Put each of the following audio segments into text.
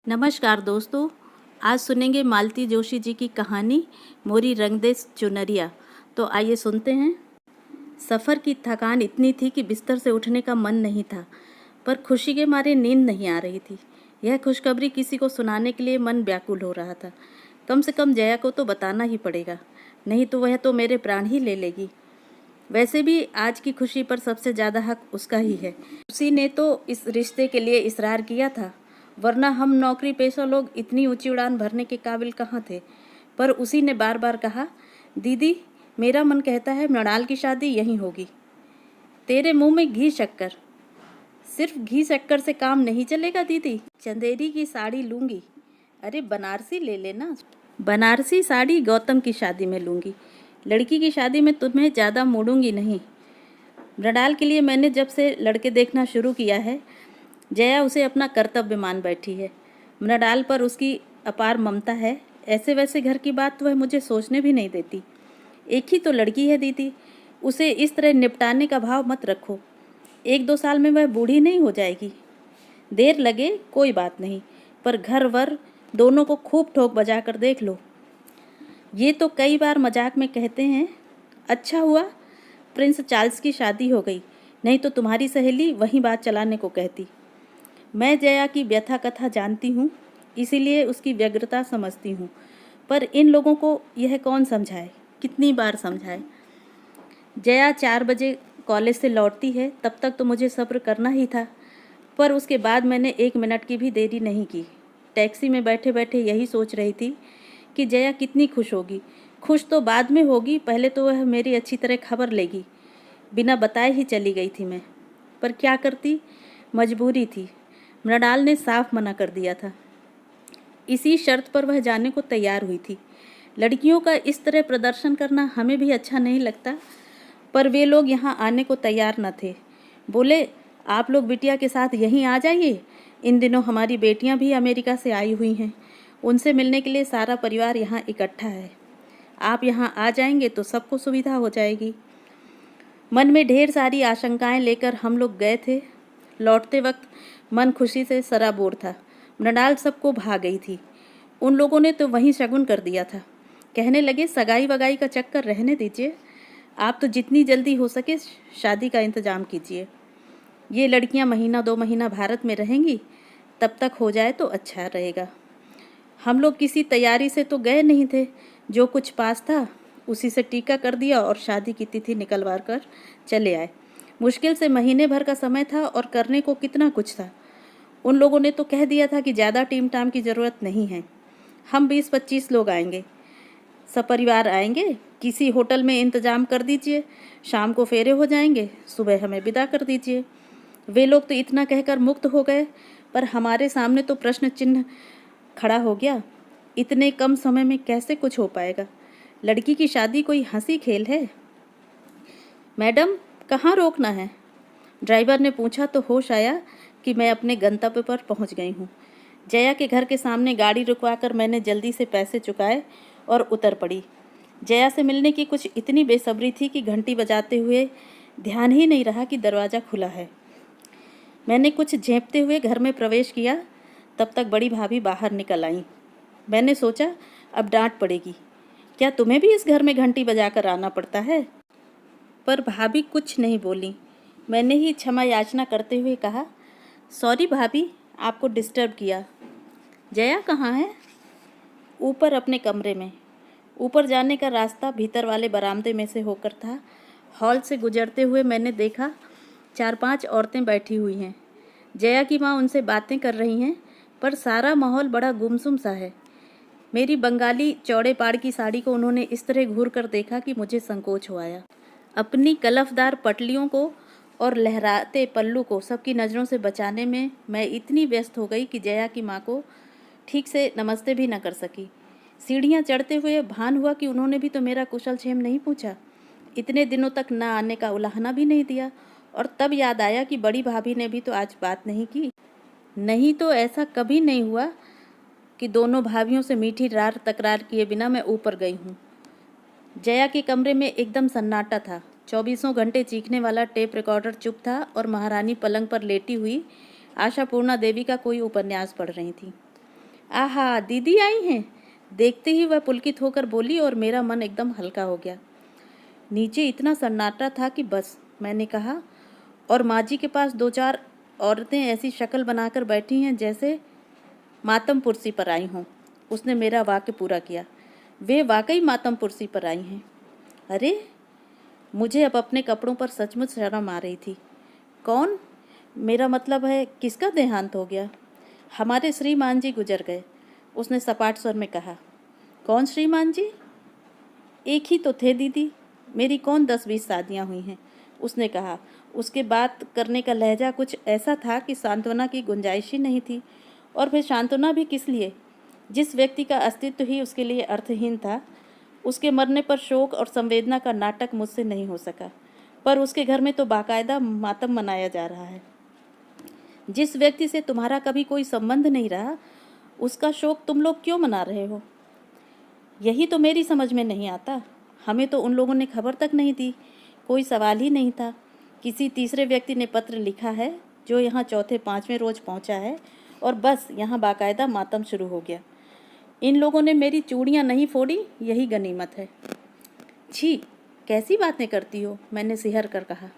नमस्कार दोस्तों। आज सुनेंगे मालती जोशी जी की कहानी मोरी रंग दे चुनरिया। तो आइए सुनते हैं। सफ़र की थकान इतनी थी कि बिस्तर से उठने का मन नहीं था, पर खुशी के मारे नींद नहीं आ रही थी। यह खुशखबरी किसी को सुनाने के लिए मन व्याकुल हो रहा था। कम से कम जया को तो बताना ही पड़ेगा, नहीं तो वह तो मेरे प्राण ही ले लेगी। वैसे भी आज की खुशी पर सबसे ज़्यादा हक उसका ही है। उसी ने तो इस रिश्ते के लिए इसरार किया था, वरना हम नौकरी पेशा लोग इतनी ऊंची उड़ान भरने के काबिल कहाँ थे। पर उसी ने बार बार कहा, दीदी मेरा मन कहता है मृणाल की शादी यहीं होगी। तेरे मुंह में घी शक्कर। सिर्फ घी शक्कर से काम नहीं चलेगा दीदी, चंदेरी की साड़ी लूँगी। अरे बनारसी ले लेना। बनारसी साड़ी गौतम की शादी में लूँगी, लड़की की शादी में तुम्हें ज़्यादा मोड़ूंगी नहीं। मृणाल के लिए मैंने जब से लड़के देखना शुरू किया है, जया उसे अपना कर्तव्य मान बैठी है। मृणाल पर उसकी अपार ममता है। ऐसे वैसे घर की बात तो वह मुझे सोचने भी नहीं देती। एक ही तो लड़की है दीदी, उसे इस तरह निपटाने का भाव मत रखो। 1-2 साल में वह बूढ़ी नहीं हो जाएगी। देर लगे कोई बात नहीं, पर घर वर दोनों को खूब ठोक बजा कर देख लो। ये तो कई बार मजाक में कहते हैं। अच्छा हुआ प्रिंस चार्ल्स की शादी हो गई, नहीं तो तुम्हारी सहेली वहीं बात चलाने को कहती। मैं जया की व्यथा कथा जानती हूँ, इसीलिए उसकी व्यग्रता समझती हूँ, पर इन लोगों को यह कौन समझाए, कितनी बार समझाए। जया 4 बजे कॉलेज से लौटती है, तब तक तो मुझे सब्र करना ही था, पर उसके बाद मैंने 1 मिनट की भी देरी नहीं की। टैक्सी में बैठे बैठे यही सोच रही थी कि जया कितनी खुश होगी। खुश तो बाद में होगी, पहले तो वह मेरी अच्छी तरह खबर लेगी। बिना बताए ही चली गई थी मैं, पर क्या करती, मजबूरी थी। मृणाल ने साफ मना कर दिया था। इसी शर्त पर वह जाने को तैयार हुई थी। लड़कियों का इस तरह प्रदर्शन करना हमें भी अच्छा नहीं लगता, पर वे लोग यहाँ आने को तैयार न थे। बोले, आप लोग बिटिया के साथ यहीं आ जाइए, इन दिनों हमारी बेटियाँ भी अमेरिका से आई हुई हैं, उनसे मिलने के लिए सारा परिवार यहाँ इकट्ठा है। आप यहाँ आ जाएंगे तो सबको सुविधा हो जाएगी। मन में ढेर सारी आशंकाएं लेकर हम लोग गए थे। लौटते वक्त मन खुशी से सराबोर था। मृणाल सबको भा गई थी। उन लोगों ने तो वहीं शगुन कर दिया था। कहने लगे, सगाई वगाई का चक्कर रहने दीजिए, आप तो जितनी जल्दी हो सके शादी का इंतज़ाम कीजिए। ये लड़कियां महीना 2 महीना भारत में रहेंगी, तब तक हो जाए तो अच्छा रहेगा। हम लोग किसी तैयारी से तो गए नहीं थे, जो कुछ पास था उसी से टीका कर दिया और शादी की तिथि निकलवा कर चले आए। मुश्किल से महीने भर का समय था और करने को कितना कुछ था। उन लोगों ने तो कह दिया था कि ज़्यादा टीम टाम की ज़रूरत नहीं है, हम 20-25 लोग आएंगे, सपरिवार आएंगे, किसी होटल में इंतज़ाम कर दीजिए, शाम को फेरे हो जाएंगे, सुबह हमें विदा कर दीजिए। वे लोग तो इतना कहकर मुक्त हो गए, पर हमारे सामने तो प्रश्न चिन्ह खड़ा हो गया। इतने कम समय में कैसे कुछ हो पाएगा? लड़की की शादी कोई हंसी खेल है? मैडम कहाँ रोकना है? ड्राइवर ने पूछा तो होश आया कि मैं अपने गंतव्य पर पहुंच गई हूँ। जया के घर के सामने गाड़ी रुकवाकर मैंने जल्दी से पैसे चुकाए और उतर पड़ी। जया से मिलने की कुछ इतनी बेसब्री थी कि घंटी बजाते हुए ध्यान ही नहीं रहा कि दरवाज़ा खुला है। मैंने कुछ झेंपते हुए घर में प्रवेश किया, तब तक बड़ी भाभी बाहर निकल आईं। मैंने सोचा अब डांट पड़ेगी, क्या तुम्हें भी इस घर में घंटी बजाकर आना पड़ता है? पर भाभी कुछ नहीं बोली। मैंने ही क्षमा याचना करते हुए कहा, सॉरी भाभी, आपको डिस्टर्ब किया। जया कहाँ है? ऊपर अपने कमरे में। ऊपर जाने का रास्ता भीतर वाले बरामदे में से होकर था। हॉल से गुजरते हुए मैंने देखा 4-5 औरतें बैठी हुई हैं। जया की माँ उनसे बातें कर रही हैं, पर सारा माहौल बड़ा गुमसुम सा है। मेरी बंगाली चौड़े पाड़ की साड़ी को उन्होंने इस तरह घूर कर देखा कि मुझे संकोच हो आया। अपनी कलफदार पटलियों को और लहराते पल्लू को सबकी नज़रों से बचाने में मैं इतनी व्यस्त हो गई कि जया की माँ को ठीक से नमस्ते भी न कर सकी। सीढ़ियाँ चढ़ते हुए भान हुआ कि उन्होंने भी तो मेरा कुशल क्षेम नहीं पूछा, इतने दिनों तक न आने का उलाहना भी नहीं दिया। और तब याद आया कि बड़ी भाभी ने भी तो आज बात नहीं की। नहीं तो ऐसा कभी नहीं हुआ कि दोनों भाभियों से मीठी रार तकरार किए बिना मैं ऊपर गई हूँ। जया के कमरे में एकदम सन्नाटा था। 24 घंटे चीखने वाला टेप रिकॉर्डर चुप था और महारानी पलंग पर लेटी हुई आशापूर्णा देवी का कोई उपन्यास पढ़ रही थी। आहा, दीदी आई हैं। देखते ही वह पुलकित होकर बोली और मेरा मन एकदम हल्का हो गया। नीचे इतना सन्नाटा था कि बस। मैंने कहा, और माँ जी के पास 2-4 औरतें ऐसी शक्ल बनाकर बैठी हैं जैसे मातम पुरसी पर आई हों। उसने मेरा वाक्य पूरा किया। वे वाकई मातम पुरसी पर आई हैं। अरे, मुझे अब अपने कपड़ों पर सचमुच शर्म आ रही थी। कौन? मेरा मतलब है, किसका देहांत हो गया? हमारे श्रीमान जी गुजर गए, उसने सपाट स्वर में कहा। कौन श्रीमान जी? एक ही तो थे दीदी। मेरी कौन 10-20 शादियाँ हुई हैं, उसने कहा। उसके बात करने का लहजा कुछ ऐसा था कि सांत्वना की गुंजाइश ही नहीं थी। और फिर सांत्वना भी किस लिए? जिस व्यक्ति का अस्तित्व ही उसके लिए अर्थहीन था, उसके मरने पर शोक और संवेदना का नाटक मुझसे नहीं हो सका। पर उसके घर में तो बाकायदा मातम मनाया जा रहा है। जिस व्यक्ति से तुम्हारा कभी कोई संबंध नहीं रहा, उसका शोक तुम लोग क्यों मना रहे हो? यही तो मेरी समझ में नहीं आता। हमें तो उन लोगों ने खबर तक नहीं दी। कोई सवाल ही नहीं था। किसी तीसरे व्यक्ति ने पत्र लिखा है जो यहाँ 4-5वें रोज पहुँचा है, और बस यहाँ बाकायदा मातम शुरू हो गया। इन लोगों ने मेरी चूड़ियाँ नहीं फोड़ी, यही गनीमत है। छी, कैसी बातें करती हो, मैंने सिहर कर कहा।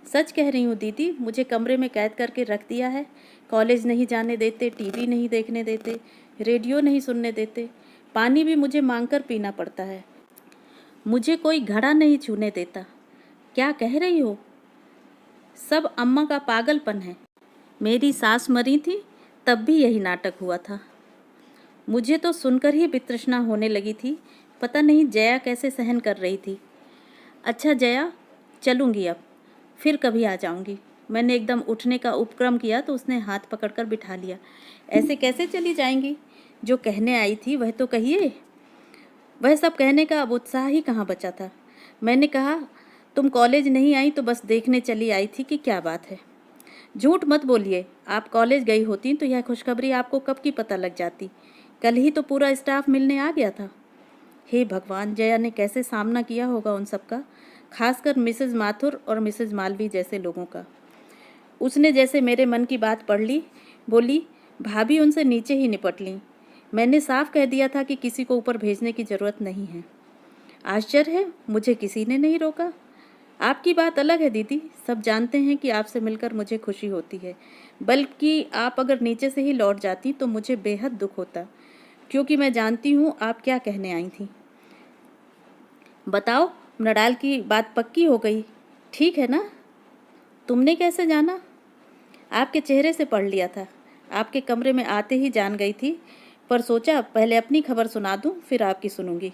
सच कह रही हूँ दीदी, मुझे कमरे में कैद करके रख दिया है। कॉलेज नहीं जाने देते, टीवी नहीं देखने देते, रेडियो नहीं सुनने देते, पानी भी मुझे मांगकर पीना पड़ता है। मुझे कोई घड़ा नहीं छूने देता। क्या कह रही हो? सब अम्मा का पागलपन है। मेरी सास मरी थी तब भी यही नाटक हुआ था। मुझे तो सुनकर ही वितृष्णा होने लगी थी। पता नहीं जया कैसे सहन कर रही थी। अच्छा जया, चलूँगी अब, फिर कभी आ जाऊँगी। मैंने एकदम उठने का उपक्रम किया तो उसने हाथ पकड़कर बिठा लिया। ऐसे कैसे चली जाएंगी? जो कहने आई थी वह तो कहिए। वह सब कहने का अब उत्साह ही कहाँ बचा था। मैंने कहा, तुम कॉलेज नहीं आई तो बस देखने चली आई थी कि क्या बात है। झूठ मत बोलिए। आप कॉलेज गई होती तो यह खुशखबरी आपको कब की पता लग जाती। कल ही तो पूरा स्टाफ मिलने आ गया था। हे भगवान, जया ने कैसे सामना किया होगा उन सब का, खासकर मिसेज माथुर और मिसेज मालवी जैसे लोगों का। उसने जैसे मेरे मन की बात पढ़ ली, बोली, भाभी उनसे नीचे ही निपट लीं। मैंने साफ कह दिया था कि किसी को ऊपर भेजने की ज़रूरत नहीं है। आश्चर्य है, मुझे किसी ने नहीं रोका। आपकी बात अलग है दीदी, सब जानते हैं कि आपसे मिलकर मुझे खुशी होती है। बल्कि आप अगर नीचे से ही लौट जाती तो मुझे बेहद दुख होता, क्योंकि मैं जानती हूँ आप क्या कहने आई थी। बताओ, नडाल की बात पक्की हो गई, ठीक है ना? तुमने कैसे जाना? आपके चेहरे से पढ़ लिया था। आपके कमरे में आते ही जान गई थी, पर सोचा पहले अपनी खबर सुना दूं, फिर आपकी सुनूंगी।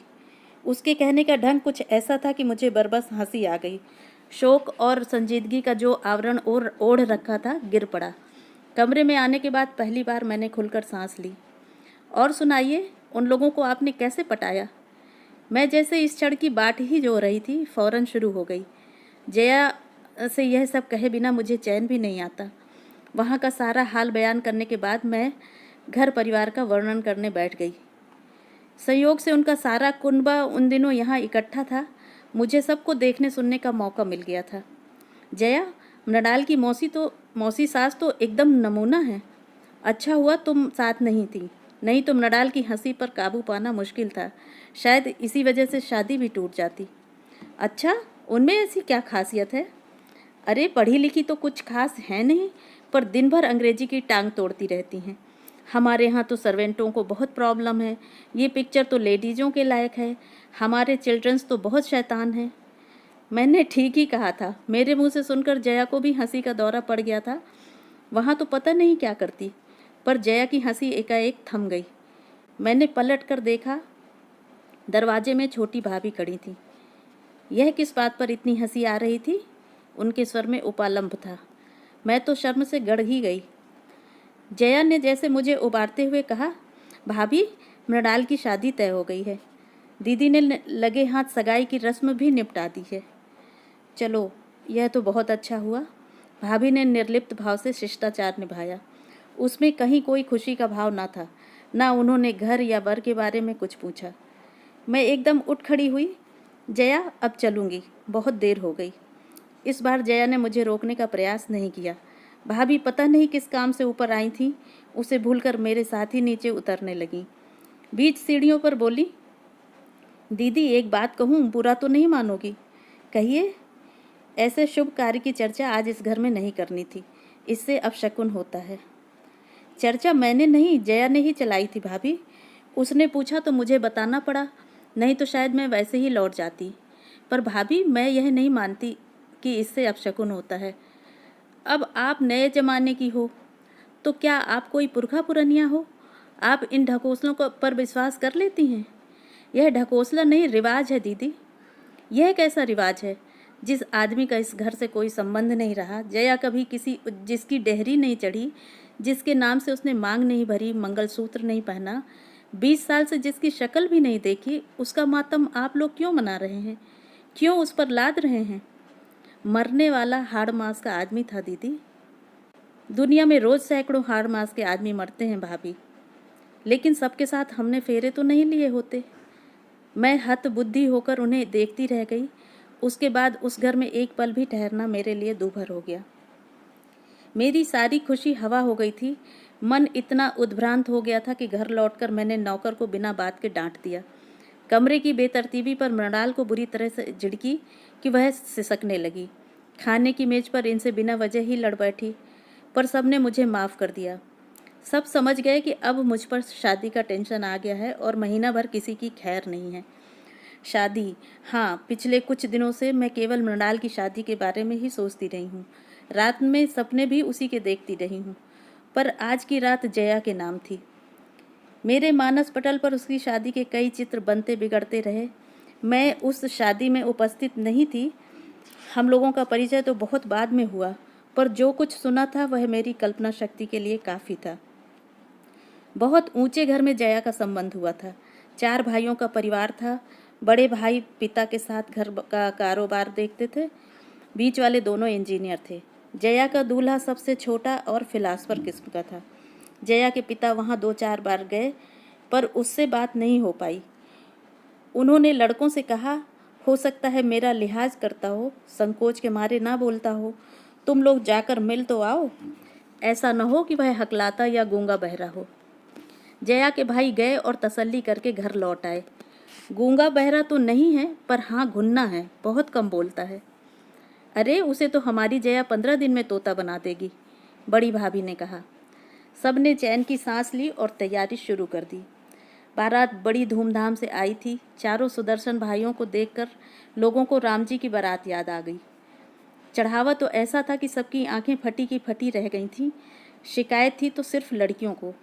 उसके कहने का ढंग कुछ ऐसा था कि मुझे बरबस हंसी आ गई। शोक और संजीदगी का जो आवरण ओढ़ रखा था गिर पड़ा। कमरे में आने के बाद पहली बार मैंने खुलकर सांस ली। और सुनाइए, उन लोगों को आपने कैसे पटाया? मैं जैसे इस क्षण की बाट ही जो रही थी, फौरन शुरू हो गई। जया से यह सब कहे बिना मुझे चैन भी नहीं आता। वहाँ का सारा हाल बयान करने के बाद मैं घर परिवार का वर्णन करने बैठ गई। संयोग से उनका सारा कुनबा उन दिनों यहाँ इकट्ठा था। मुझे सबको देखने सुनने का मौका मिल गया था। जया, नडाल की मौसी सास तो एकदम नमूना है। अच्छा हुआ तुम साथ नहीं थी, नहीं तो नडाल की हंसी पर काबू पाना मुश्किल था। शायद इसी वजह से शादी भी टूट जाती। अच्छा, उनमें ऐसी क्या खासियत है? अरे, पढ़ी लिखी तो कुछ खास है नहीं, पर दिन भर अंग्रेजी की टांग तोड़ती रहती हैं। हमारे यहाँ तो सर्वेंटों को बहुत प्रॉब्लम है। ये पिक्चर तो लेडीज़ों के लायक है। हमारे चिल्ड्रंस तो बहुत शैतान हैं। मैंने ठीक ही कहा था। मेरे मुंह से सुनकर जया को भी हंसी का दौरा पड़ गया था। वहाँ तो पता नहीं क्या करती, पर जया की हंसी एकाएक थम गई। मैंने पलट कर देखा, दरवाजे में छोटी भाभी खड़ी थी। यह किस बात पर इतनी हंसी आ रही थी? उनके स्वर में उपालंभ था। मैं तो शर्म से गड़ ही गई। जया ने जैसे मुझे उबारते हुए कहा, भाभी, मृणाल की शादी तय हो गई है। दीदी ने लगे हाथ सगाई की रस्म भी निपटा दी है। चलो, यह तो बहुत अच्छा हुआ। भाभी ने निर्लिप्त भाव से शिष्टाचार निभाया। उसमें कहीं कोई खुशी का भाव ना था। ना उन्होंने घर या वर के बारे में कुछ पूछा। मैं एकदम उठ खड़ी हुई। जया, अब चलूँगी, बहुत देर हो गई। इस बार जया ने मुझे रोकने का प्रयास नहीं किया। भाभी पता नहीं किस काम से ऊपर आई थी। उसे भूलकर मेरे साथ ही नीचे उतरने लगी। बीच सीढ़ियों पर बोली, दीदी एक बात कहूँ, बुरा तो नहीं मानोगी? कहिए। ऐसे शुभ कार्य की चर्चा आज इस घर में नहीं करनी थी, इससे अपशकुन होता है। चर्चा मैंने नहीं, जया ने ही चलाई थी भाभी। उसने पूछा तो मुझे बताना पड़ा, नहीं तो शायद मैं वैसे ही लौट जाती। पर भाभी मैं यह नहीं मानती कि इससे अपशकुन होता है। अब आप नए जमाने की हो, तो क्या आप कोई पुरखा पुरनिया हो? आप इन ढकोसलों को पर विश्वास कर लेती हैं? यह ढकोसला नहीं, रिवाज है दीदी। यह कैसा रिवाज है? जिस आदमी का इस घर से कोई संबंध नहीं रहा, जया कभी जिसकी डेहरी नहीं चढ़ी, जिसके नाम से उसने मांग नहीं भरी, मंगलसूत्र नहीं पहना, 20 साल से जिसकी शक्ल भी नहीं देखी, उसका मातम आप लोग क्यों मना रहे हैं? क्यों उस पर लाद रहे हैं? मरने वाला हाड़ मांस का आदमी था दीदी। दुनिया में रोज सैकड़ों हाड़ मांस के आदमी मरते हैं भाभी, लेकिन सबके साथ हमने फेरे तो नहीं लिए होते। मैं हत बुद्धि होकर उन्हें देखती रह गई। उसके बाद उस घर में एक पल भी ठहरना मेरे लिए दूभर हो गया। मेरी सारी खुशी हवा हो गई थी। मन इतना उद्भ्रांत हो गया था कि घर लौटकर मैंने नौकर को बिना बात के डांट दिया। कमरे की बेतरतीबी पर मृणाल को बुरी तरह से झिड़की कि वह सिसकने लगी। खाने की मेज पर इनसे बिना वजह ही लड़ बैठी, पर सबने मुझे माफ़ कर दिया। सब समझ गए कि अब मुझ पर शादी का टेंशन आ गया है और महीना भर किसी की खैर नहीं है। शादी, हाँ, पिछले कुछ दिनों से मैं केवल मृणाल की शादी के बारे में ही सोचती रही हूँ। रात में सपने भी उसी के देखती रही हूँ, पर आज की रात जया के नाम थी। मेरे मानस पटल पर उसकी शादी के कई चित्र बनते बिगड़ते रहे। मैं उस शादी में उपस्थित नहीं थी। हम लोगों का परिचय तो बहुत बाद में हुआ, पर जो कुछ सुना था वह मेरी कल्पना शक्ति के लिए काफ़ी था। बहुत ऊंचे घर में जया का संबंध हुआ था। 4 भाइयों का परिवार था। बड़े भाई पिता के साथ घर का कारोबार देखते थे। बीच वाले दोनों इंजीनियर थे। जया का दूल्हा सबसे छोटा और फिलासफर किस्म का था। जया के पिता वहाँ 2-4 बार गए, पर उससे बात नहीं हो पाई। उन्होंने लड़कों से कहा, हो सकता है मेरा लिहाज करता हो, संकोच के मारे ना बोलता हो, तुम लोग जाकर मिल तो आओ। ऐसा न हो कि वह हकलाता या गूंगा बहरा हो। जया के भाई गए और तसल्ली करके घर लौट आए। गूंगा बहरा तो नहीं है, पर हाँ घुन्ना है, बहुत कम बोलता है। अरे उसे तो हमारी जया 15 दिन में तोता बना देगी, बड़ी भाभी ने कहा। सब ने चैन की सांस ली और तैयारी शुरू कर दी। बारात बड़ी धूमधाम से आई थी। चारों सुदर्शन भाइयों को देखकर लोगों को राम जी की बारात याद आ गई। चढ़ावा तो ऐसा था कि सबकी आंखें फटी की फटी रह गई थीं। शिकायत थी तो सिर्फ लड़कियों को।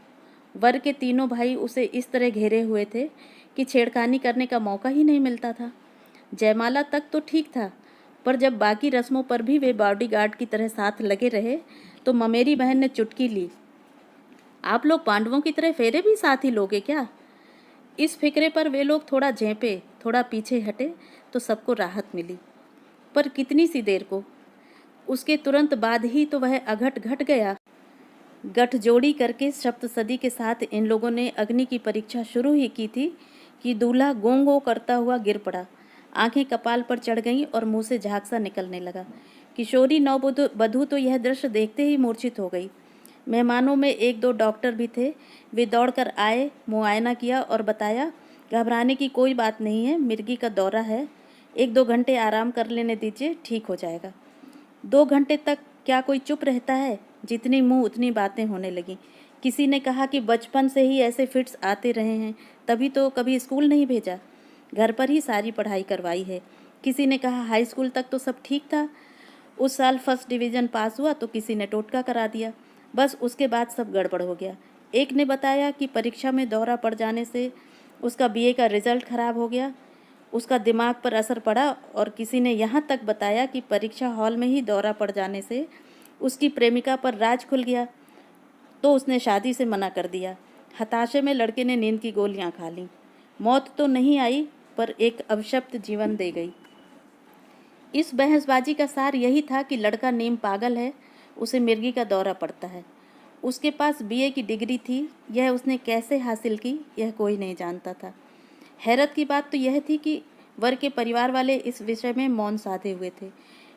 वर के तीनों भाई उसे इस तरह घेरे हुए थे कि छेड़खानी करने का मौका ही नहीं मिलता था। जयमाला तक तो ठीक था, पर जब बाकी रस्मों पर भी वे बॉडीगार्ड की तरह साथ लगे रहे तो ममेरी बहन ने चुटकी ली, आप लोग पांडवों की तरह फेरे भी साथ ही लोगे क्या? इस फिक्रे पर वे लोग थोड़ा झेंपे, थोड़ा पीछे हटे तो सबको राहत मिली, पर कितनी सी देर को। उसके तुरंत बाद ही तो वह अघट घट गया। गठजोड़ी करके सप्तसदी के साथ इन लोगों ने अग्नि की परीक्षा शुरू ही की थी कि दूल्हा गों गों करता हुआ गिर पड़ा। आंखें कपाल पर चढ़ गईं और मुंह से झांकसा निकलने लगा। किशोरी नववधू तो यह दृश्य देखते ही मूर्छित हो गई। मेहमानों में 1-2 डॉक्टर भी थे। वे दौड़कर आए, मुआयना किया और बताया, घबराने की कोई बात नहीं है, मिर्गी का दौरा है, 1-2 घंटे आराम कर लेने दीजिए, ठीक हो जाएगा। 2 घंटे तक क्या कोई चुप रहता है? जितनी मुंह उतनी बातें होने लगी। किसी ने कहा कि बचपन से ही ऐसे फिट्स आते रहे हैं, तभी तो कभी स्कूल नहीं भेजा, घर पर ही सारी पढ़ाई करवाई है। किसी ने कहा हाई स्कूल तक तो सब ठीक था, उस साल फर्स्ट डिवीज़न पास हुआ तो किसी ने टोटका करा दिया, बस उसके बाद सब गड़बड़ हो गया। एक ने बताया कि परीक्षा में दौरा पड़ जाने से उसका बीए का रिजल्ट खराब हो गया, उसका दिमाग पर असर पड़ा, और किसी ने यहाँ तक बताया कि परीक्षा हॉल में ही दौरा पड़ जाने से उसकी प्रेमिका पर राज खुल गया, तो उसने शादी से मना कर दिया। हताशे में लड़के ने नींद की गोलियां खा लीं। मौत तो नहीं आई, पर एक अभिशप्त जीवन दे गई। इस बहसबाजी का सार यही था कि लड़का नीम पागल है, उसे मिर्गी का दौरा पड़ता है। उसके पास बीए की डिग्री थी, यह उसने कैसे हासिल की यह कोई नहीं जानता था। हैरत की बात तो यह थी कि वर के परिवार वाले इस विषय में मौन साधे हुए थे।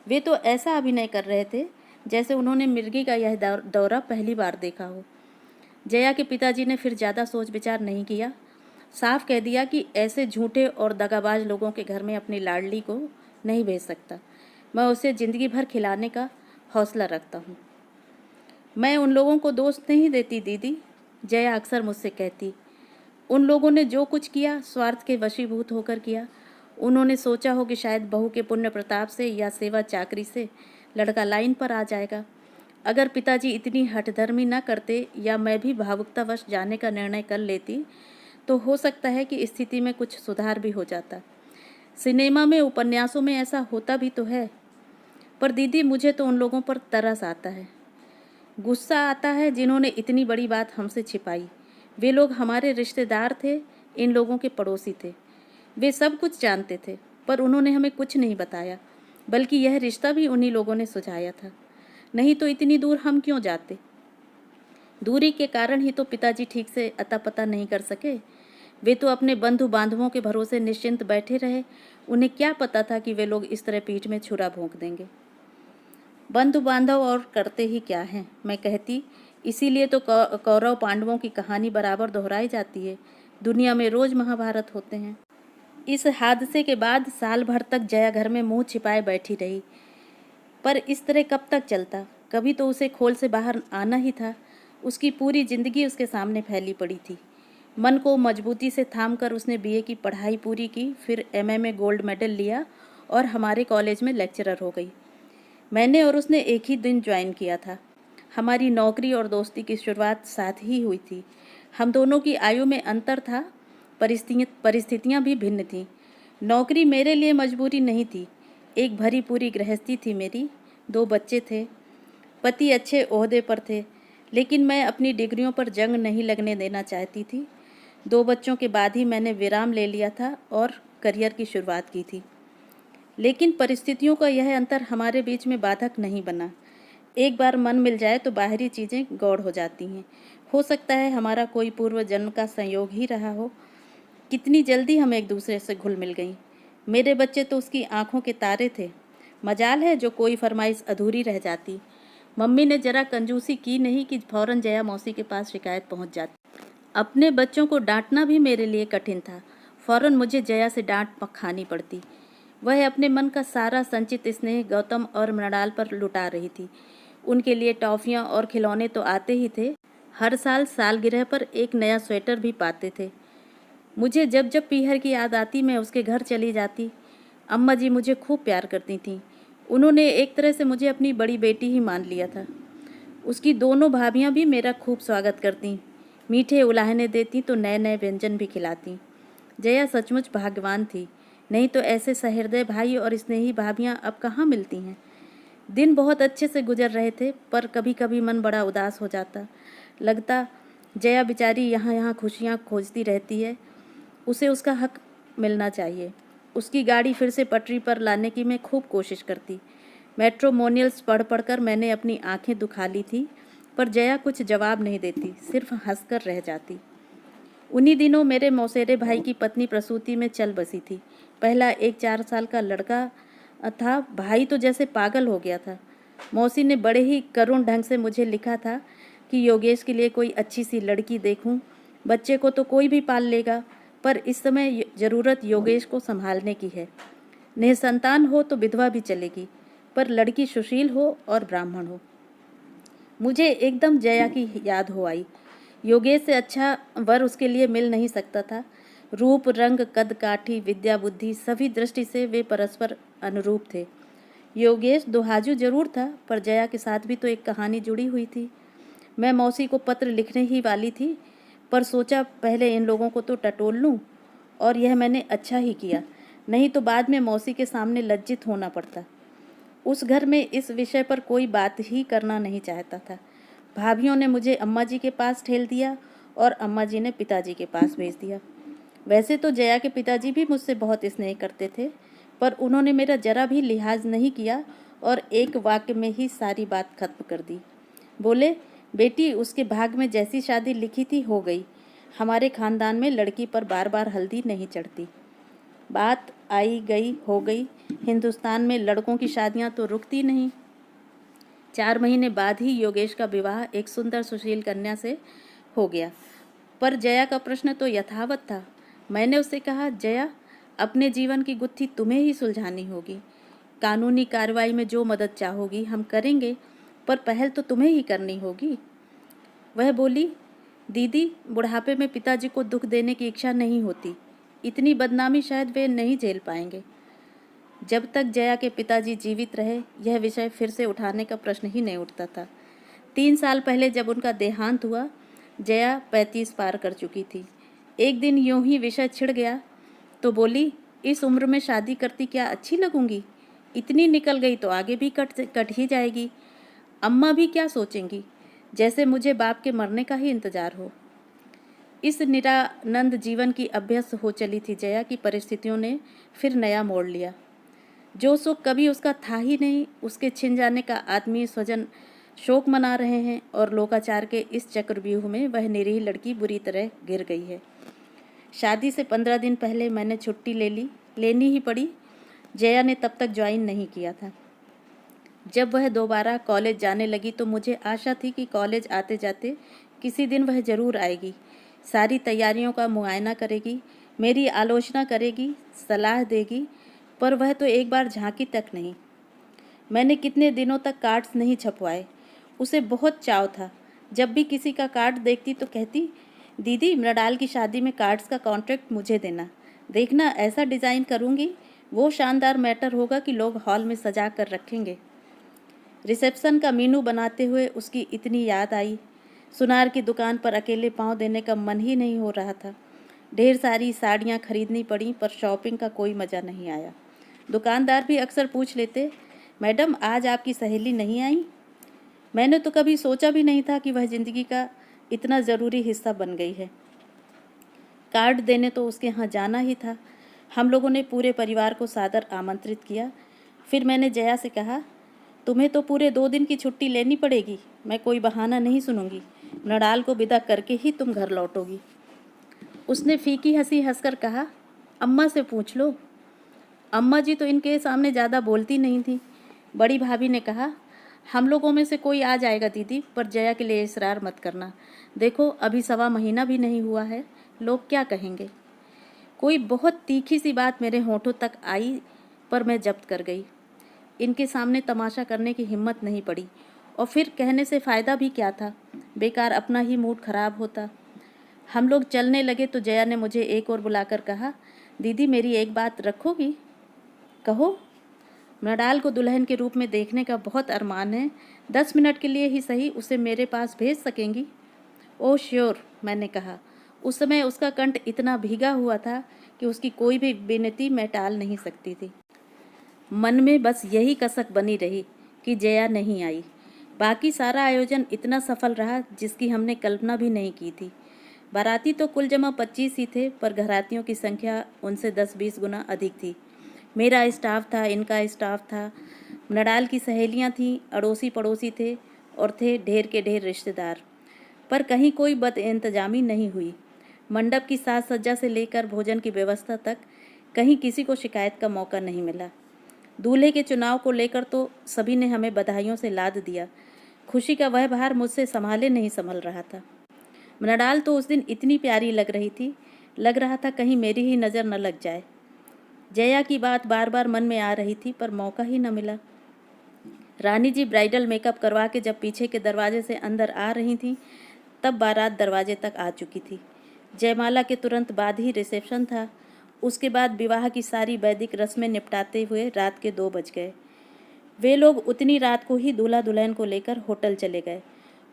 वे तो ऐसा अभिनय कर रहे थे जैसे उन्होंने मिर्गी का यह दौरा पहली बार देखा हो। जया के पिताजी ने फिर ज़्यादा सोच विचार नहीं किया, साफ कह दिया कि ऐसे झूठे और दगाबाज लोगों के घर में अपनी लाडली को नहीं भेज सकता। मैं उसे ज़िंदगी भर खिलाने का हौसला रखता हूँ। मैं उन लोगों को दोष नहीं देती दीदी, जया अक्सर मुझसे कहती। उन लोगों ने जो कुछ किया स्वार्थ के वशीभूत होकर किया। उन्होंने सोचा हो कि शायद बहू के पुण्य प्रताप से या सेवा चाकरी से लड़का लाइन पर आ जाएगा। अगर पिताजी इतनी हठधर्मी न करते या मैं भी भावुकतावश जाने का निर्णय कर लेती तो हो सकता है कि स्थिति में कुछ सुधार भी हो जाता। सिनेमा में, उपन्यासों में ऐसा होता भी तो है। पर दीदी, मुझे तो उन लोगों पर तरस आता है, गुस्सा आता है जिन्होंने इतनी बड़ी बात हमसे छिपाई। वे लोग हमारे रिश्तेदार थे, इन लोगों के पड़ोसी थे। वे सब कुछ जानते थे, पर उन्होंने हमें कुछ नहीं बताया, बल्कि यह रिश्ता भी उन्हीं लोगों ने सुझाया था। नहीं तो इतनी दूर हम क्यों जाते? दूरी के कारण ही तो पिताजी ठीक से अता पता नहीं कर सके। वे तो अपने बंधु बांधवों के भरोसे निश्चिंत बैठे रहे। उन्हें क्या पता था कि वे लोग इस तरह पीठ में छुरा भोंक देंगे। बंधु बांधव और करते ही क्या हैं, मैं कहती। इसीलिए तो कौरव पांडवों की कहानी बराबर दोहराई जाती है। दुनिया में रोज महाभारत होते हैं। इस हादसे के बाद साल भर तक जया घर में मुंह छिपाए बैठी रही। पर इस तरह कब तक चलता? कभी तो उसे खोल से बाहर आना ही था। उसकी पूरी जिंदगी उसके सामने फैली पड़ी थी। मन को मजबूती से थाम कर उसने बीए की पढ़ाई पूरी की, फिर एमए में गोल्ड मेडल लिया और हमारे कॉलेज में लेक्चरर हो गई। मैंने और उसने एक ही दिन ज्वाइन किया था। हमारी नौकरी और दोस्ती की शुरुआत साथ ही हुई थी। हम दोनों की आयु में अंतर था, परिस्थितियाँ भी भिन्न थीं। नौकरी मेरे लिए मजबूरी नहीं थी, एक भरी पूरी गृहस्थी थी मेरी। 2 बच्चे थे, पति अच्छे ओहदे पर थे, लेकिन मैं अपनी डिग्रियों पर जंग नहीं लगने देना चाहती थी। 2 बच्चों के बाद ही मैंने विराम ले लिया था और करियर की शुरुआत की थी। लेकिन परिस्थितियों का यह अंतर हमारे बीच में बाधक नहीं बना। एक बार मन मिल जाए तो बाहरी चीज़ें गौड़ हो जाती हैं। हो सकता है हमारा कोई पूर्व जन्म का संयोग ही रहा हो। कितनी जल्दी हम एक दूसरे से घुल मिल गईं। मेरे बच्चे तो उसकी आंखों के तारे थे। मजाल है जो कोई फरमाइश अधूरी रह जाती। मम्मी ने जरा कंजूसी की नहीं कि फौरन जया मौसी के पास शिकायत पहुंच जाती। अपने बच्चों को डांटना भी मेरे लिए कठिन था। फौरन मुझे जया से डांट खानी पड़ती। वह अपने मन का सारा संचित स्नेह गौतम और मृणाल पर लुटा रही थी। उनके लिए टॉफियाँ और खिलौने तो आते ही थे। हर साल सालगिरह पर एक नया स्वेटर भी पाते थे। मुझे जब जब पीहर की याद आती मैं उसके घर चली जाती। अम्मा जी मुझे खूब प्यार करती थीं। उन्होंने एक तरह से मुझे अपनी बड़ी बेटी ही मान लिया था। उसकी दोनों भाभियाँ भी मेरा खूब स्वागत करतीं, मीठे उलाहने देती तो नए नए व्यंजन भी खिलातीं। जया सचमुच भाग्यवान थी, नहीं तो ऐसे सहृदय भाई और स्नेही भाभियाँ अब कहाँ मिलती हैं। दिन बहुत अच्छे से गुजर रहे थे, पर कभी कभी मन बड़ा उदास हो जाता। लगता जया बेचारी यहाँ यहाँ खुशियाँ खोजती रहती है, उसे उसका हक मिलना चाहिए। उसकी गाड़ी फिर से पटरी पर लाने की मैं खूब कोशिश करती। मैट्रोमोनियल्स पढ़ पढ़ कर मैंने अपनी आंखें दुखा ली थी, पर जया कुछ जवाब नहीं देती, सिर्फ हंसकर रह जाती। उन्हीं दिनों मेरे मौसेरे भाई की पत्नी प्रसूति में चल बसी थी। पहला एक 4 साल का लड़का था। भाई तो जैसे पागल हो गया था। मौसी ने बड़े ही करुण ढंग से मुझे लिखा था कि योगेश के लिए कोई अच्छी सी लड़की देखूं। बच्चे को तो कोई भी पाल लेगा, पर इस समय ज़रूरत योगेश को संभालने की है। निसंतान हो तो विधवा भी चलेगी, पर लड़की सुशील हो और ब्राह्मण हो। मुझे एकदम जया की याद हो आई। योगेश से अच्छा वर उसके लिए मिल नहीं सकता था। रूप, रंग, कद काठी, विद्या, बुद्धि सभी दृष्टि से वे परस्पर अनुरूप थे। योगेश दुहाजू जरूर था, पर जया के साथ भी तो एक कहानी जुड़ी हुई थी। मैं मौसी को पत्र लिखने ही वाली थी, पर सोचा पहले इन लोगों को तो टटोल लूं, और यह मैंने अच्छा ही किया, नहीं तो बाद में मौसी के सामने लज्जित होना पड़ता। उस घर में इस विषय पर कोई बात ही करना नहीं चाहता था। भाभियों ने मुझे अम्मा जी के पास ठेल दिया और अम्मा जी ने पिताजी के पास भेज दिया। वैसे तो जया के पिताजी भी मुझसे बहुत स्नेह करते थे, पर उन्होंने मेरा जरा भी लिहाज नहीं किया और एक वाक्य में ही सारी बात खत्म कर दी। बोले, बेटी, उसके भाग में जैसी शादी लिखी थी हो गई। हमारे खानदान में लड़की पर बार बार हल्दी नहीं चढ़ती। बात आई गई हो गई। हिंदुस्तान में लड़कों की शादियां तो रुकती नहीं। 4 महीने बाद ही योगेश का विवाह एक सुंदर सुशील कन्या से हो गया। पर जया का प्रश्न तो यथावत था। मैंने उससे कहा, जया, अपने जीवन की गुत्थी तुम्हें ही सुलझानी होगी। कानूनी कार्रवाई में जो मदद चाहोगी हम करेंगे, पर पहल तो तुम्हें ही करनी होगी। वह बोली, दीदी, बुढ़ापे में पिताजी को दुख देने की इच्छा नहीं होती। इतनी बदनामी शायद वे नहीं झेल पाएंगे। जब तक जया के पिताजी जीवित रहे, यह विषय फिर से उठाने का प्रश्न ही नहीं उठता था। 3 साल पहले जब उनका देहांत हुआ, जया 35 पार कर चुकी थी। एक दिन यूं ही विषय छिड़ गया तो बोली, इस उम्र में शादी करती क्या अच्छी लगूंगी? इतनी निकल गई तो आगे भी कट ही जाएगी। अम्मा भी क्या सोचेंगी? जैसे मुझे बाप के मरने का ही इंतजार हो। इस निरानंद जीवन की अभ्यस्त हो चली थी जया की परिस्थितियों ने फिर नया मोड़ लिया। जो सुख कभी उसका था ही नहीं, उसके छिन जाने का आत्मीय स्वजन शोक मना रहे हैं और लोकाचार के इस चक्रव्यूह में वह निरीह लड़की बुरी तरह गिर गई है। शादी से 15 दिन पहले मैंने छुट्टी लेनी ही पड़ी। जया ने तब तक ज्वाइन नहीं किया था। जब वह दोबारा कॉलेज जाने लगी तो मुझे आशा थी कि कॉलेज आते जाते किसी दिन वह ज़रूर आएगी, सारी तैयारियों का मुआयना करेगी, मेरी आलोचना करेगी, सलाह देगी, पर वह तो एक बार झांकी तक नहीं। मैंने कितने दिनों तक कार्ड्स नहीं छपवाए। उसे बहुत चाव था। जब भी किसी का कार्ड देखती तो कहती, दीदी, मृणाल की शादी में कार्ड्स का कॉन्ट्रैक्ट मुझे देना। देखना, ऐसा डिज़ाइन करूँगी, वो शानदार मैटर होगा कि लोग हॉल में सजा कर रखेंगे। रिसेप्शन का मीनू बनाते हुए उसकी इतनी याद आई। सुनार की दुकान पर अकेले पाँव देने का मन ही नहीं हो रहा था। ढेर सारी साड़ियाँ खरीदनी पड़ी, पर शॉपिंग का कोई मज़ा नहीं आया। दुकानदार भी अक्सर पूछ लेते, मैडम, आज आपकी सहेली नहीं आई? मैंने तो कभी सोचा भी नहीं था कि वह ज़िंदगी का इतना ज़रूरी हिस्सा बन गई है। कार्ड देने तो उसके यहाँ जाना ही था। हम लोगों ने पूरे परिवार को सादर आमंत्रित किया। फिर मैंने जया से कहा, तुम्हें तो पूरे 2 दिन की छुट्टी लेनी पड़ेगी। मैं कोई बहाना नहीं सुनूंगी। मृणाल को विदा करके ही तुम घर लौटोगी। उसने फीकी हंसी हंसकर कहा, अम्मा से पूछ लो। अम्मा जी तो इनके सामने ज़्यादा बोलती नहीं थी। बड़ी भाभी ने कहा, हम लोगों में से कोई आ जाएगा दीदी, पर जया के लिए इसरार मत करना। देखो, अभी 1.25 महीना भी नहीं हुआ है, लोग क्या कहेंगे। कोई बहुत तीखी सी बात मेरे होठों तक आई, पर मैं जब्त कर गई। इनके सामने तमाशा करने की हिम्मत नहीं पड़ी, और फिर कहने से फ़ायदा भी क्या था, बेकार अपना ही मूड खराब होता। हम लोग चलने लगे तो जया ने मुझे एक और बुलाकर कहा, दीदी, मेरी एक बात रखोगी? कहो। मृणाल को दुल्हन के रूप में देखने का बहुत अरमान है। 10 मिनट के लिए ही सही उसे मेरे पास भेज सकेंगी? ओह श्योर, मैंने कहा। उस समय उसका कंठ इतना भीगा हुआ था कि उसकी कोई भी विनती मैं टाल नहीं सकती थी। मन में बस यही कसक बनी रही कि जया नहीं आई। बाकी सारा आयोजन इतना सफल रहा जिसकी हमने कल्पना भी नहीं की थी। बाराती तो कुल जमा 25 ही थे, पर घरातियों की संख्या उनसे 10-20 गुना अधिक थी। मेरा स्टाफ था, इनका स्टाफ था, मृणाल की सहेलियां थीं, अड़ोसी पड़ोसी थे, और थे ढेर के ढेर रिश्तेदार। पर कहीं कोई बदइंतजामी नहीं हुई। मंडप की साज सज्जा से लेकर भोजन की व्यवस्था तक कहीं किसी को शिकायत का मौका नहीं मिला। दूल्हे के चुनाव को लेकर तो सभी ने हमें बधाइयों से लाद दिया। खुशी का वह भार मुझसे संभाले नहीं संभल रहा था। मृणाल तो उस दिन इतनी प्यारी लग रही थी, लग रहा था कहीं मेरी ही नज़र न लग जाए। जया की बात बार बार मन में आ रही थी, पर मौका ही न मिला। रानी जी ब्राइडल मेकअप करवा के जब पीछे के दरवाजे से अंदर आ रही थीं, तब बारात दरवाजे तक आ चुकी थी। जयमाला के तुरंत बाद ही रिसेप्शन था। उसके बाद विवाह की सारी वैदिक रस्में निपटाते हुए रात के 2 बज गए। वे लोग उतनी रात को ही दूल्हा दुल्हन को लेकर होटल चले गए।